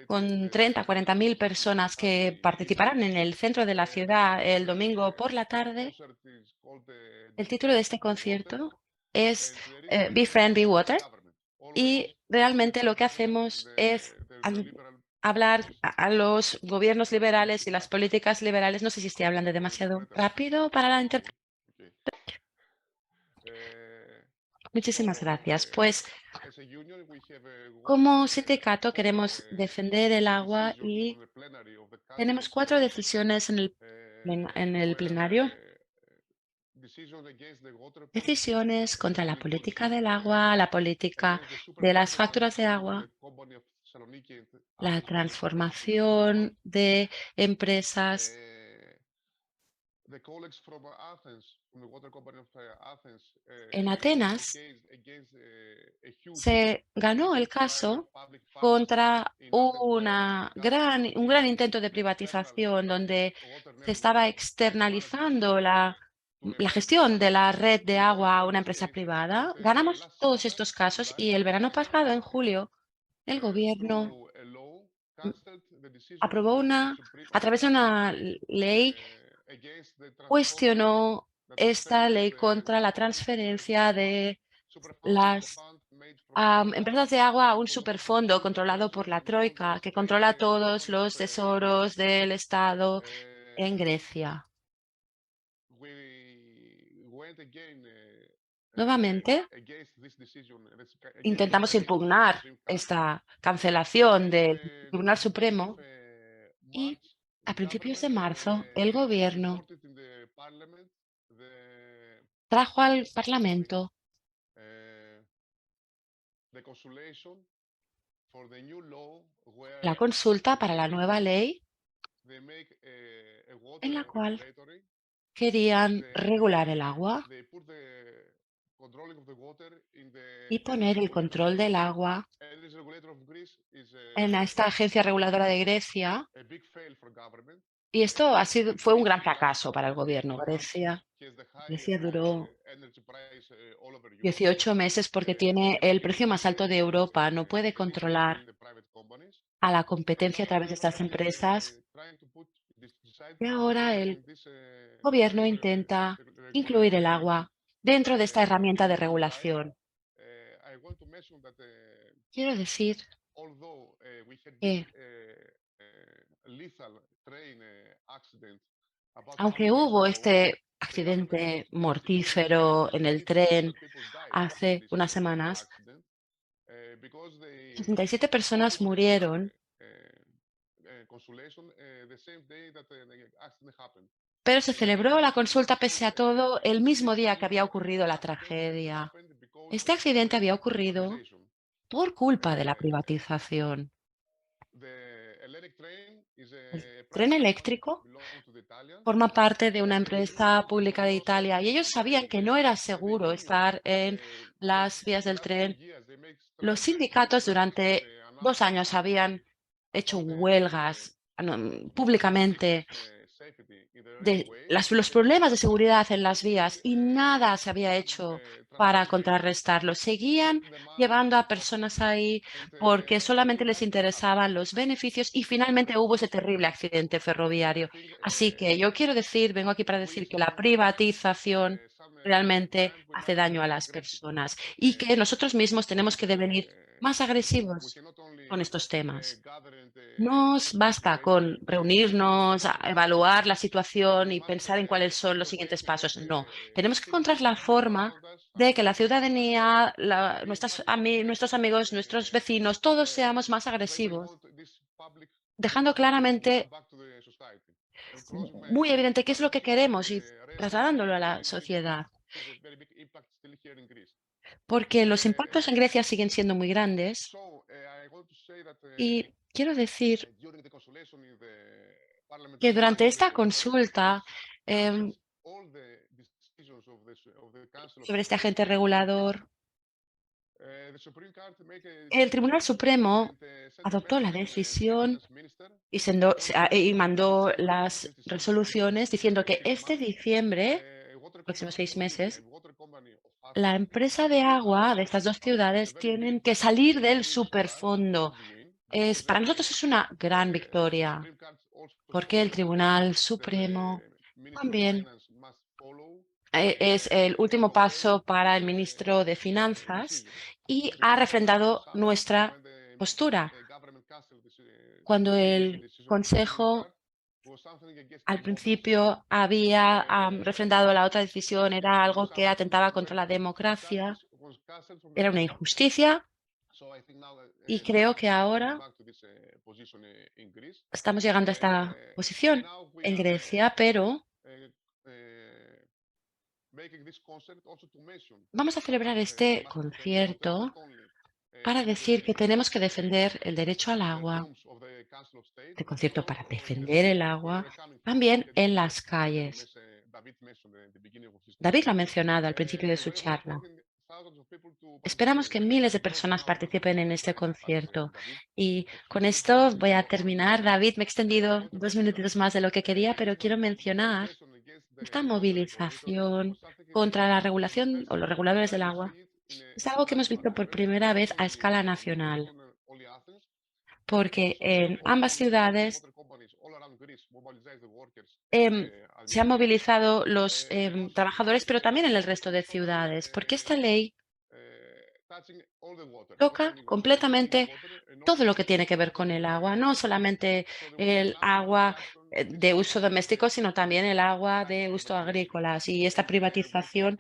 con 30 a 40 mil personas que participarán en el centro de la ciudad el domingo por la tarde. El título de este concierto es Be Friend, Be Water, y realmente lo que hacemos es hablar a los gobiernos liberales y las políticas liberales. No sé si estoy hablando demasiado rápido para la interpretación. Muchísimas gracias. Pues como sindicato queremos defender el agua y tenemos 4 decisiones en el plenario. Decisiones contra la política del agua, la política de las facturas de agua, la transformación de empresas. En Atenas se ganó el caso contra un gran intento de privatización donde se estaba externalizando la gestión de la red de agua a una empresa privada. Ganamos todos estos casos y el verano pasado, en julio, el gobierno aprobó a través de una ley, cuestionó esta ley contra la transferencia de las empresas de agua a un superfondo controlado por la Troika, que controla todos los tesoros del Estado en Grecia. Nuevamente, intentamos impugnar esta cancelación del Tribunal Supremo y a principios de marzo el gobierno trajo al Parlamento la consulta para la nueva ley en la cual querían regular el agua y poner el control del agua en esta agencia reguladora de Grecia. Y esto fue un gran fracaso para el gobierno. Grecia duró 18 meses porque tiene el precio más alto de Europa. No puede controlar a la competencia a través de estas empresas. Y ahora el gobierno intenta incluir el agua dentro de esta herramienta de regulación. Quiero decir que aunque hubo este accidente mortífero en el tren hace unas semanas, 67 personas murieron, pero se celebró la consulta pese a todo el mismo día que había ocurrido la tragedia. Este accidente había ocurrido por culpa de la privatización. El tren eléctrico forma parte de una empresa pública de Italia y ellos sabían que no era seguro estar en las vías del tren. Los sindicatos durante 2 años habían hecho huelgas públicamente de los problemas de seguridad en las vías y nada se había hecho para contrarrestarlo. Seguían llevando a personas ahí porque solamente les interesaban los beneficios y finalmente hubo ese terrible accidente ferroviario. Así que yo vengo aquí para decir que la privatización realmente hace daño a las personas y que nosotros mismos tenemos que devenir más agresivos con estos temas. No basta con reunirnos, evaluar la situación y pensar en cuáles son los siguientes pasos. No, tenemos que encontrar la forma de que la ciudadanía, nuestros amigos, nuestros vecinos, todos seamos más agresivos, dejando claramente muy evidente qué es lo que queremos y trasladándolo a la sociedad. Porque los impactos en Grecia siguen siendo muy grandes y quiero decir que durante esta consulta sobre este agente regulador, el Tribunal Supremo adoptó la decisión y mandó las resoluciones diciendo que este diciembre, próximos 6 meses, la empresa de agua de estas 2 ciudades tienen que salir del superfondo. Para nosotros es una gran victoria, porque el Tribunal Supremo también es el último paso para el ministro de Finanzas y ha refrendado nuestra postura. cuando el Consejo al principio había refrendado la otra decisión, era algo que atentaba contra la democracia, era una injusticia, y creo que ahora estamos llegando a esta posición en Grecia, pero vamos a celebrar este concierto para decir que tenemos que defender el derecho al agua, este concierto para defender el agua, también en las calles. David lo ha mencionado al principio de su charla. Esperamos que miles de personas participen en este concierto. Y con esto voy a terminar. David, me he extendido 2 minutitos más de lo que quería, pero quiero mencionar esta movilización contra la regulación o los reguladores del agua. Es algo que hemos visto por primera vez a escala nacional, porque en ambas ciudades se han movilizado los trabajadores, pero también en el resto de ciudades, porque esta ley toca completamente todo lo que tiene que ver con el agua, no solamente el agua de uso doméstico, sino también el agua de uso agrícola. Y esta privatización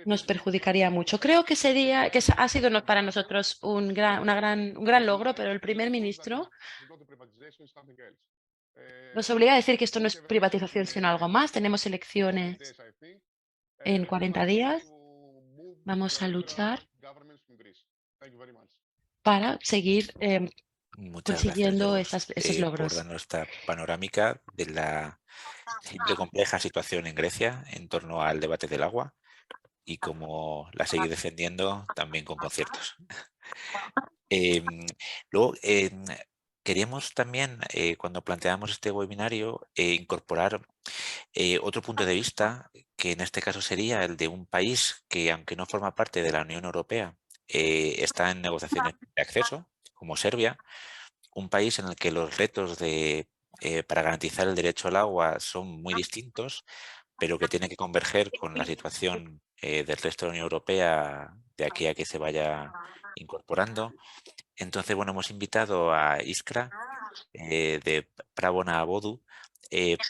nos perjudicaría mucho. Creo que ha sido para nosotros un gran logro, pero el primer ministro nos obliga a decir que esto no es privatización, sino algo más. Tenemos elecciones en 40 días. Vamos a luchar para seguir Muchas consiguiendo gracias, esos por logros. darnos esta panorámica de la siempre compleja situación en Grecia en torno al debate del agua y cómo la seguir defendiendo también con conciertos. Luego, queríamos también, cuando planteamos este webinario, incorporar otro punto de vista, que en este caso sería el de un país que, aunque no forma parte de la Unión Europea, está en negociaciones de acceso, como Serbia, un país en el que los retos para garantizar el derecho al agua son muy distintos, pero que tiene que converger con la situación del resto de la Unión Europea de aquí a que se vaya incorporando. Entonces, bueno, hemos invitado a Iskra de Pravona Bodu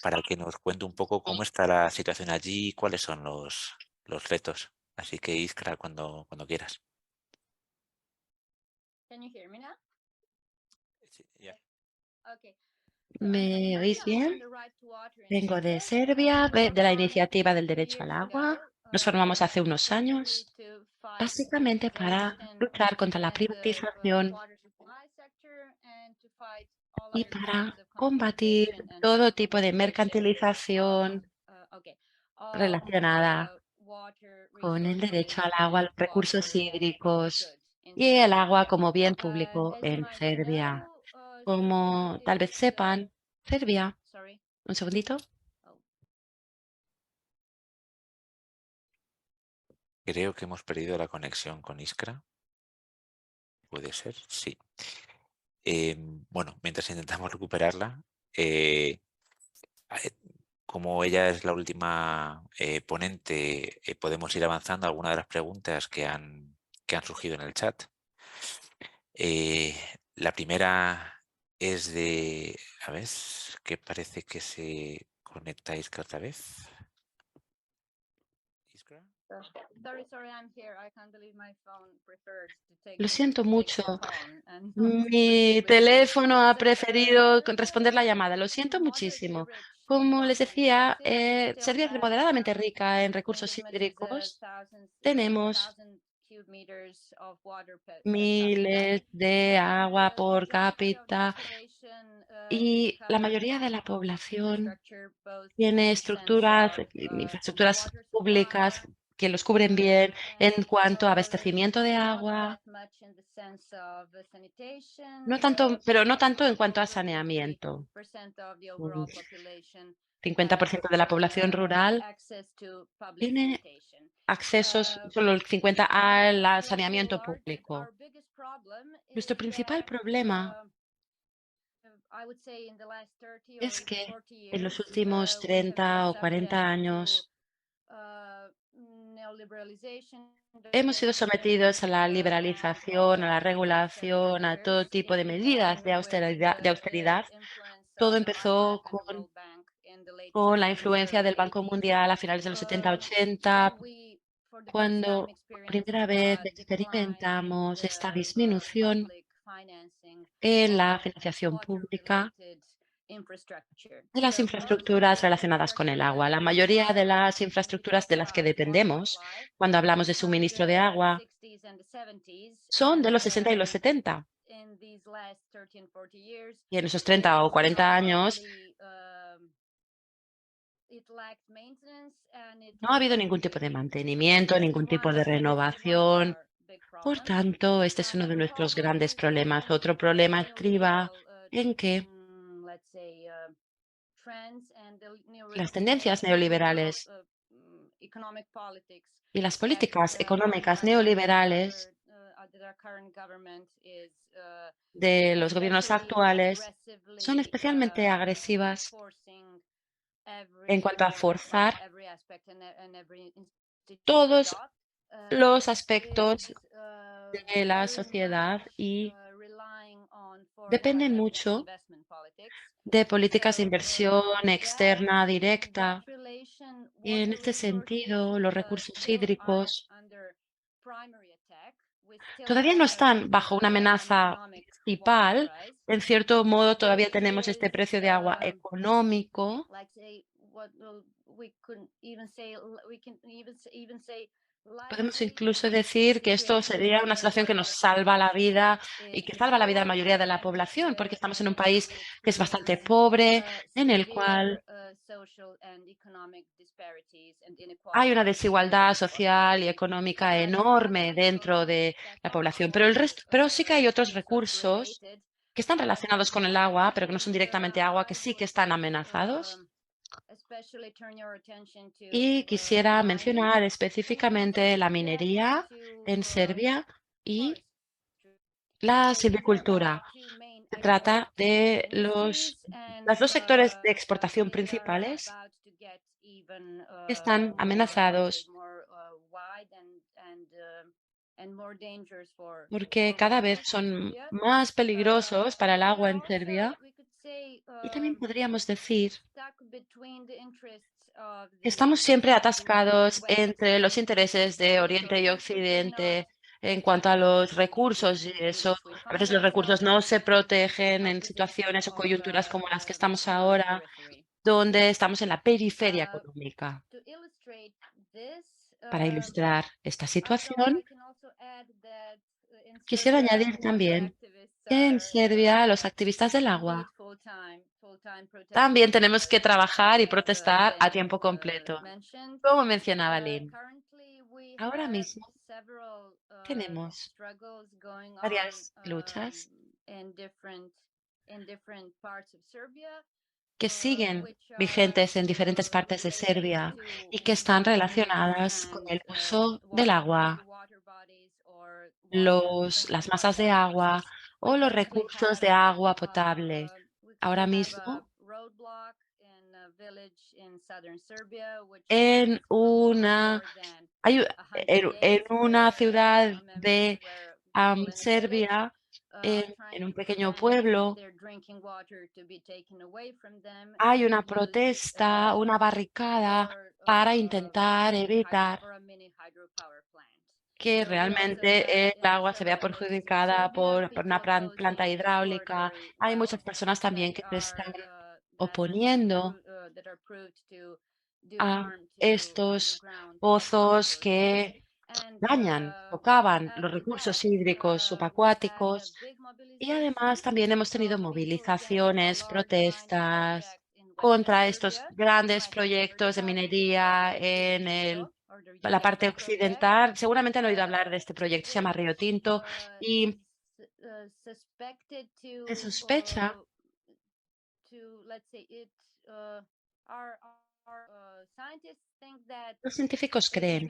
para que nos cuente un poco cómo está la situación allí y cuáles son los retos. Así que Iskra, cuando quieras. Sí, ya. ¿Me oís bien? Vengo de Serbia, de la iniciativa del derecho al agua. Nos formamos hace unos años, básicamente para luchar contra la privatización y para combatir todo tipo de mercantilización relacionada con el derecho al agua, los recursos hídricos y el agua como bien público en Serbia. Como tal vez sepan, Serbia, un segundito. Creo que hemos perdido la conexión con Iskra. ¿Puede ser? Sí. Bueno, mientras intentamos recuperarla, como ella es la última ponente, podemos ir avanzando a algunas de las preguntas que han surgido en el chat. La primera es de, a ver, que parece que se conecta Iskra otra vez. ¿Iskra? Lo siento mucho. Mi teléfono ha preferido responder la llamada. Lo siento muchísimo. Como les decía, Serbia es moderadamente rica en recursos hídricos. Tenemos miles de agua por cápita y la mayoría de la población tiene infraestructuras públicas que los cubren bien en cuanto a abastecimiento de agua, pero no tanto en cuanto a saneamiento. Un 50% de la población rural tiene accesos, solo el 50% al saneamiento público. Nuestro principal problema es que en los últimos 30 o 40 años hemos sido sometidos a la liberalización, a la regulación, a todo tipo de medidas de austeridad. Todo empezó con la influencia del Banco Mundial a finales de los 70-80, cuando por primera vez experimentamos esta disminución en la financiación pública de las infraestructuras relacionadas con el agua. La mayoría de las infraestructuras de las que dependemos cuando hablamos de suministro de agua son de los 60 y los 70. Y en esos 30 o 40 años no ha habido ningún tipo de mantenimiento, ningún tipo de renovación. Por tanto, este es uno de nuestros grandes problemas. Otro problema estriba en que las tendencias neoliberales y las políticas económicas neoliberales de los gobiernos actuales son especialmente agresivas en cuanto a forzar todos los aspectos de la sociedad y dependen mucho de políticas de inversión externa directa. Y en este sentido, los recursos hídricos todavía no están bajo una amenaza principal. En cierto modo, todavía tenemos este precio de agua económico. Podemos incluso decir que esto sería una situación que nos salva la vida y que salva la vida a la mayoría de la población, porque estamos en un país que es bastante pobre, en el cual hay una desigualdad social y económica enorme dentro de la población. Pero sí que hay otros recursos que están relacionados con el agua, pero que no son directamente agua, que sí que están amenazados. Y quisiera mencionar específicamente la minería en Serbia y la silvicultura. Se trata de los dos sectores de exportación principales que están amenazados porque cada vez son más peligrosos para el agua en Serbia. Y también podríamos decir que estamos siempre atascados entre los intereses de Oriente y Occidente en cuanto a los recursos y eso. A veces los recursos no se protegen en situaciones o coyunturas como las que estamos ahora, donde estamos en la periferia económica. Para ilustrar esta situación, quisiera añadir también que en Serbia los activistas del agua también tenemos que trabajar y protestar a tiempo completo. Como mencionaba Lynn, ahora mismo tenemos varias luchas que siguen vigentes en diferentes partes de Serbia y que están relacionadas con el uso del agua, las masas de agua o los recursos de agua potable. Ahora mismo, en una ciudad de Serbia, en un pequeño pueblo, hay una protesta, una barricada para intentar evitar que realmente el agua se vea perjudicada por una planta hidráulica. Hay muchas personas también que se están oponiendo a estos pozos que dañan, socavan los recursos hídricos subacuáticos. Y además también hemos tenido movilizaciones, protestas contra estos grandes proyectos de minería en la parte occidental. Seguramente han oído hablar de este proyecto, se llama Río Tinto y se sospecha los científicos creen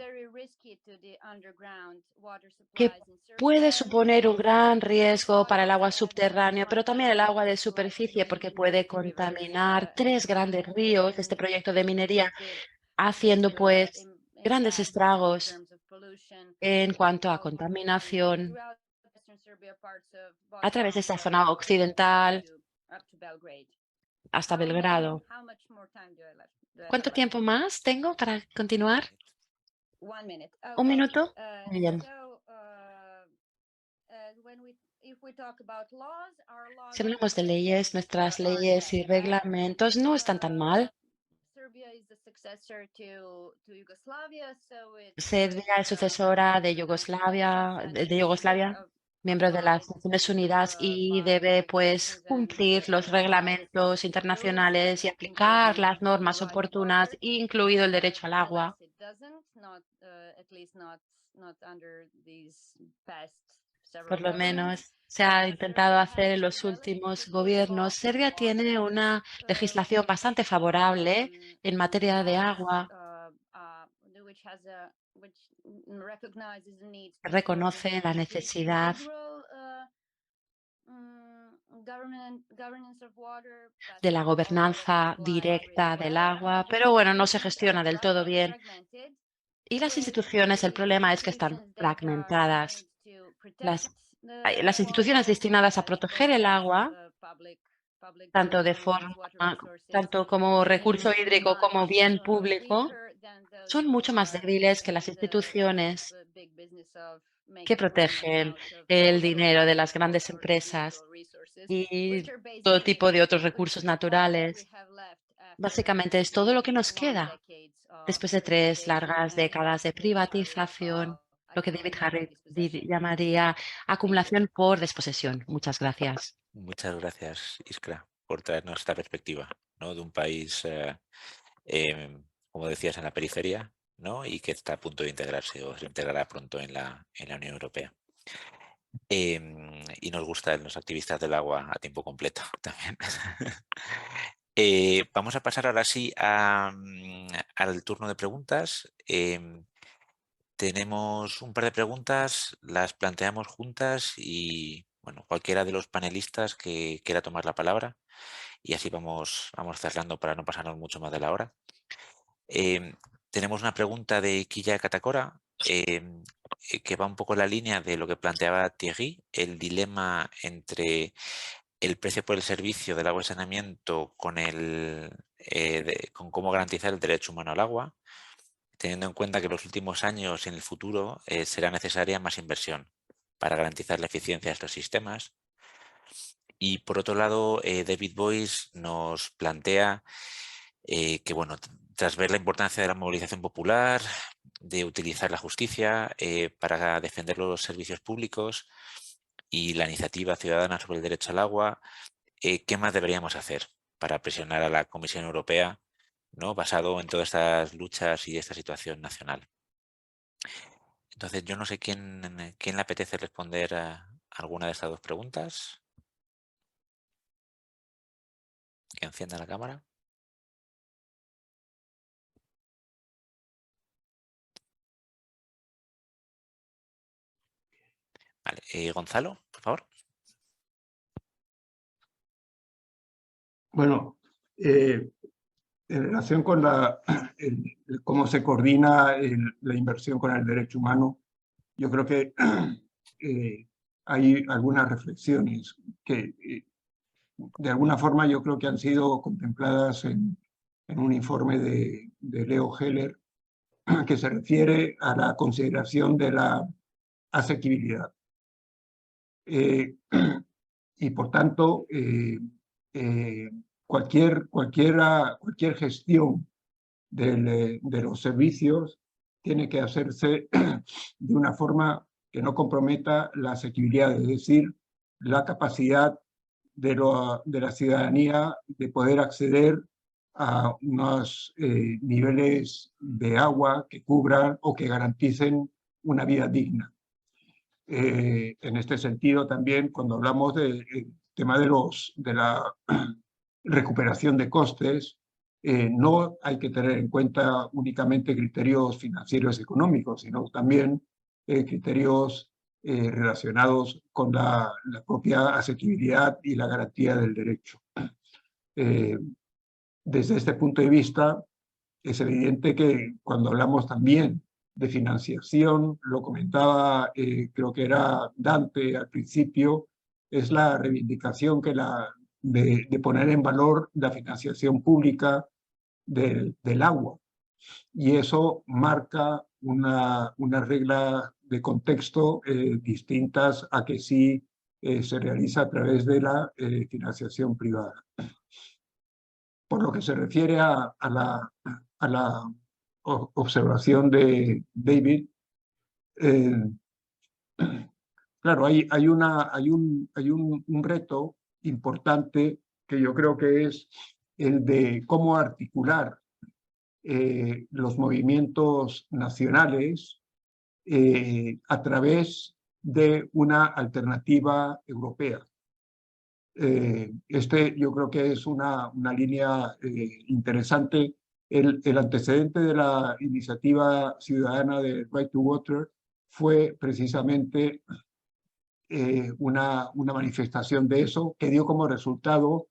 que puede suponer un gran riesgo para el agua subterránea, pero también el agua de superficie, porque puede contaminar 3 grandes ríos, este proyecto de minería, haciendo pues grandes estragos en cuanto a contaminación a través de esta zona occidental hasta Belgrado. ¿Cuánto tiempo más tengo para continuar? ¿Un minuto? Muy bien. Si hablamos de leyes, nuestras leyes y reglamentos no están tan mal. Serbia es sucesora de Yugoslavia, miembro de las Naciones Unidas, y debe pues cumplir los reglamentos internacionales y aplicar las normas oportunas, incluido el derecho al agua. Por lo menos se ha intentado hacer en los últimos gobiernos. Serbia tiene una legislación bastante favorable en materia de agua. Reconoce la necesidad de la gobernanza directa del agua, pero bueno, no se gestiona del todo bien. Y las instituciones, el problema es que están fragmentadas. Las instituciones destinadas a proteger el agua, tanto como recurso hídrico como bien público, son mucho más débiles que las instituciones que protegen el dinero de las grandes empresas y todo tipo de otros recursos naturales. Básicamente es todo lo que nos queda después de 3 largas décadas de privatización, lo que David Harris llamaría acumulación por desposesión. Muchas gracias. Muchas gracias, Iskra, por traernos esta perspectiva, ¿no?, de un país, como decías, en la periferia, ¿no?, y que está a punto de integrarse o se integrará pronto en la Unión Europea. Y nos gustan los activistas del agua a tiempo completo también. Vamos a pasar ahora sí al turno de preguntas. Tenemos un par de preguntas, las planteamos juntas y bueno, cualquiera de los panelistas que quiera tomar la palabra, y así vamos cerrando para no pasarnos mucho más de la hora. Tenemos una pregunta de Quilla Catacora, que va un poco en la línea de lo que planteaba Thierry, el dilema entre el precio por el servicio del agua y saneamiento con cómo garantizar el derecho humano al agua, teniendo en cuenta que en los últimos años y en el futuro será necesaria más inversión para garantizar la eficiencia de estos sistemas. Y por otro lado, David Boyce nos plantea que, bueno, tras ver la importancia de la movilización popular, de utilizar la justicia para defender los servicios públicos y la iniciativa ciudadana sobre el derecho al agua, ¿qué más deberíamos hacer para presionar a la Comisión Europea, ¿no?, basado en todas estas luchas y esta situación nacional? Entonces, yo no sé quién le apetece responder a alguna de estas dos preguntas. Que encienda la cámara. Vale, Gonzalo, por favor. Bueno, en relación con cómo se coordina la inversión con el derecho humano, yo creo que hay algunas reflexiones que de alguna forma yo creo que han sido contempladas en un informe de Leo Heller, que se refiere a la consideración de la asequibilidad. Y por tanto, cualquier gestión de los servicios tiene que hacerse de una forma que no comprometa la asequibilidad, es decir, la capacidad de la ciudadanía de poder acceder a unos niveles de agua que cubran o que garanticen una vida digna. En este sentido también, cuando hablamos del tema de la recuperación de costes, no hay que tener en cuenta únicamente criterios financieros y económicos, sino también criterios relacionados con la propia asequibilidad y la garantía del derecho. Desde este punto de vista, es evidente que cuando hablamos también de financiación, lo comentaba, creo que era Dante al principio, es la reivindicación de poner en valor la financiación pública del agua. Y eso marca una regla de contexto distintas a que sí se realiza a través de la financiación privada. Por lo que se refiere a la observación de David, claro, hay un reto importante que yo creo que es el de cómo articular los movimientos nacionales a través de una alternativa europea. Yo creo que es una línea interesante. El antecedente de la iniciativa ciudadana de Right to Water fue precisamente una manifestación de eso que dio como resultado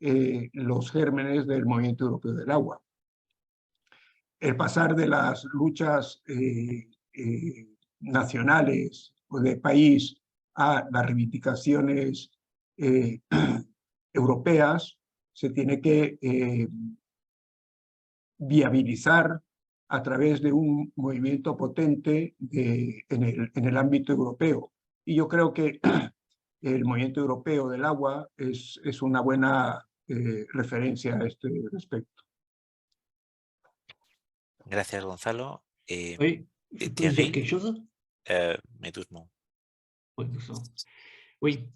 los gérmenes del movimiento europeo del agua. El pasar de las luchas nacionales o de país a las reivindicaciones europeas se tiene que viabilizar a través de un movimiento potente en el ámbito europeo. Y yo creo que el movimiento europeo del agua es una buena referencia a este respecto. Gracias, Gonzalo. Oui, je peux Thierry, dire quelque chose? Mais doucement. Oui, doucement. Oui,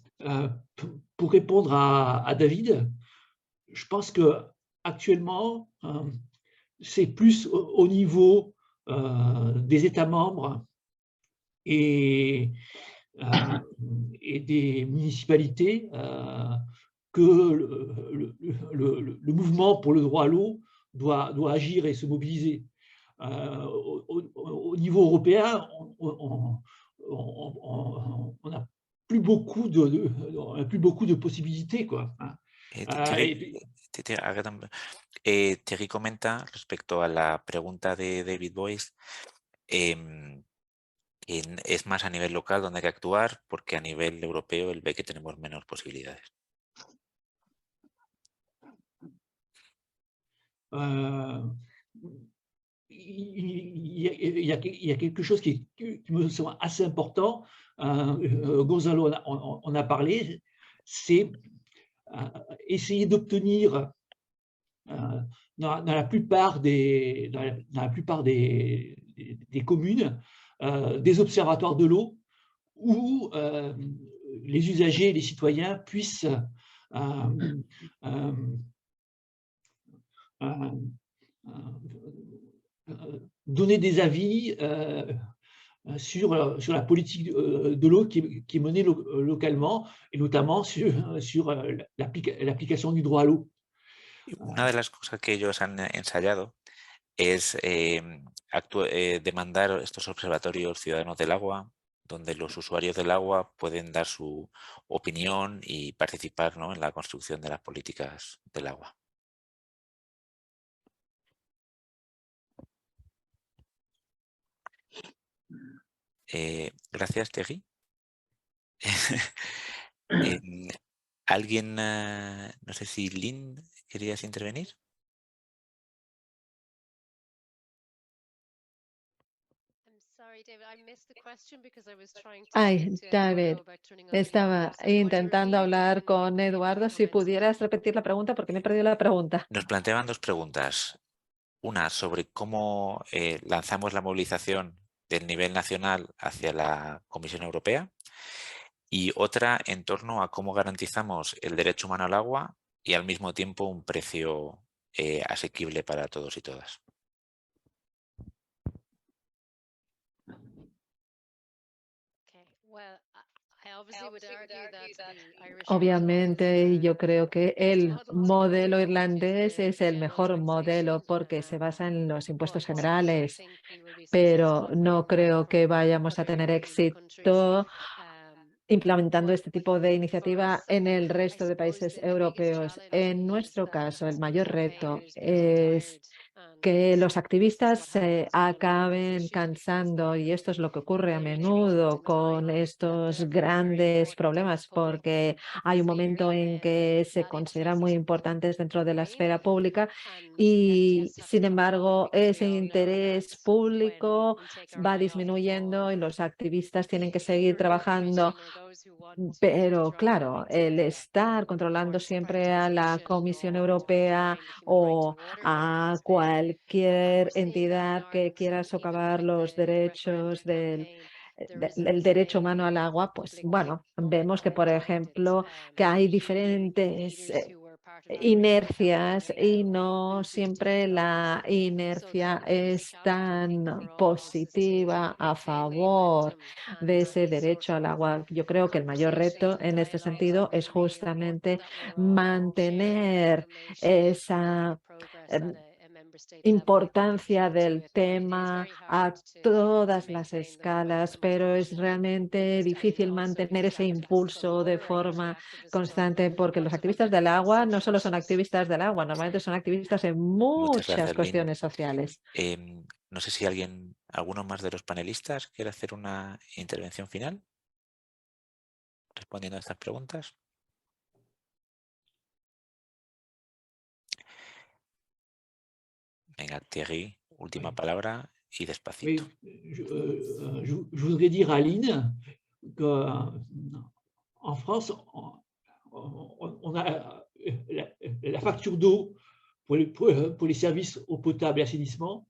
pour répondre à David, je pense que actuellement, c'est plus au niveau des États membres et des municipalités que le mouvement pour le droit à l'eau doit agir et se mobiliser. Au niveau européen, on n'a plus beaucoup de possibilités, quoi. Thierry comenta respecto a la pregunta de David Boyce, es más a nivel local donde hay que actuar, porque a nivel europeo él ve que tenemos menos posibilidades. Il y a quelque chose qui me semble assez important, Gonzalo en a parlé, c'est essayer d'obtenir dans la plupart des communes des observatoires de l'eau où les usagers et les citoyens puissent donner des avis sur la politique de l'eau qui est menée localement, et notamment sur l'application du droit à l'eau. Una de las cosas que ellos han ensayado es demandar estos observatorios ciudadanos del agua, donde los usuarios del agua pueden dar su opinión y participar, ¿no?, en la construcción de las políticas del agua. Gracias, Thierry. ¿Alguien, no sé si Lynn, querías intervenir? Ay, David, estaba intentando hablar con Eduardo. Si pudieras repetir la pregunta, porque me he perdido la pregunta. Nos planteaban dos preguntas. Una sobre cómo lanzamos la movilización del nivel nacional hacia la Comisión Europea, y otra en torno a cómo garantizamos el derecho humano al agua y al mismo tiempo un precio asequible para todos y todas. Obviamente, yo creo que el modelo irlandés es el mejor modelo porque se basa en los impuestos generales, pero no creo que vayamos a tener éxito implementando este tipo de iniciativa en el resto de países europeos. En nuestro caso, el mayor reto es que los activistas se acaben cansando, y esto es lo que ocurre a menudo con estos grandes problemas, porque hay un momento en que se consideran muy importantes dentro de la esfera pública y, sin embargo, ese interés público va disminuyendo y los activistas tienen que seguir trabajando. Pero claro, el estar controlando siempre a la Comisión Europea o a cualquier entidad que quiera socavar los derechos del derecho humano al agua, pues bueno, vemos que, por ejemplo, que hay diferentes inercias y no siempre la inercia es tan positiva a favor de ese derecho al agua. Yo creo que el mayor reto en este sentido es justamente mantener esa importancia del tema a todas las escalas, pero es realmente difícil mantener ese impulso de forma constante, porque los activistas del agua no solo son activistas del agua, normalmente son activistas en Muchas muchas gracias, Lynn. cuestiones sociales. No sé si alguno más de los panelistas quiere hacer una intervención final respondiendo a estas preguntas. Venga, Thierry, última palabra y despacito. Oui, je voudrais dire à Lynn qu'en France, on a la facture d'eau pour les services eau potable et assainissement,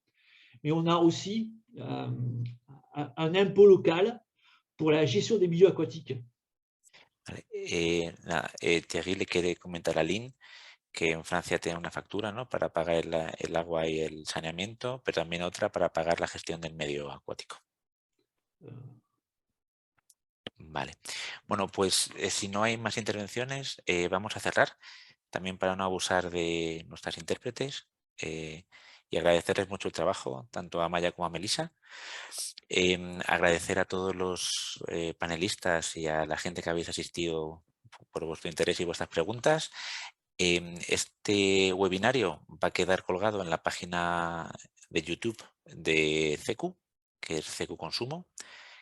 mais on a aussi un impôt local pour la gestion des milieux aquatiques. Vale. Thierry le quiere comentar a Lynn que en Francia tiene una factura, ¿no?, para pagar el agua y el saneamiento, pero también otra para pagar la gestión del medio acuático. Vale. Bueno, pues si no hay más intervenciones, vamos a cerrar, también para no abusar de nuestras intérpretes, y agradecerles mucho el trabajo, tanto a Maya como a Melissa. Agradecer a todos los panelistas y a la gente que habéis asistido por vuestro interés y vuestras preguntas. Este webinario va a quedar colgado en la página de YouTube de CECU, que es CECU Consumo,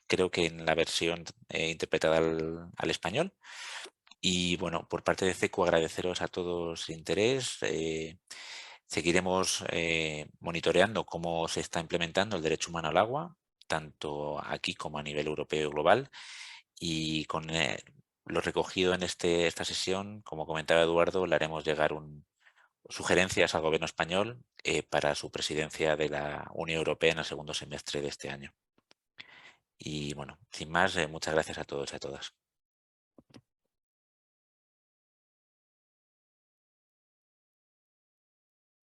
creo que en la versión interpretada al español. Y bueno, por parte de CECU agradeceros a todos su interés. Seguiremos monitoreando cómo se está implementando el derecho humano al agua, tanto aquí como a nivel europeo y global, y con lo recogido en esta sesión, como comentaba Eduardo, le haremos llegar sugerencias al gobierno español para su presidencia de la Unión Europea en el segundo semestre de este año. Y bueno, sin más, muchas gracias a todos y a todas.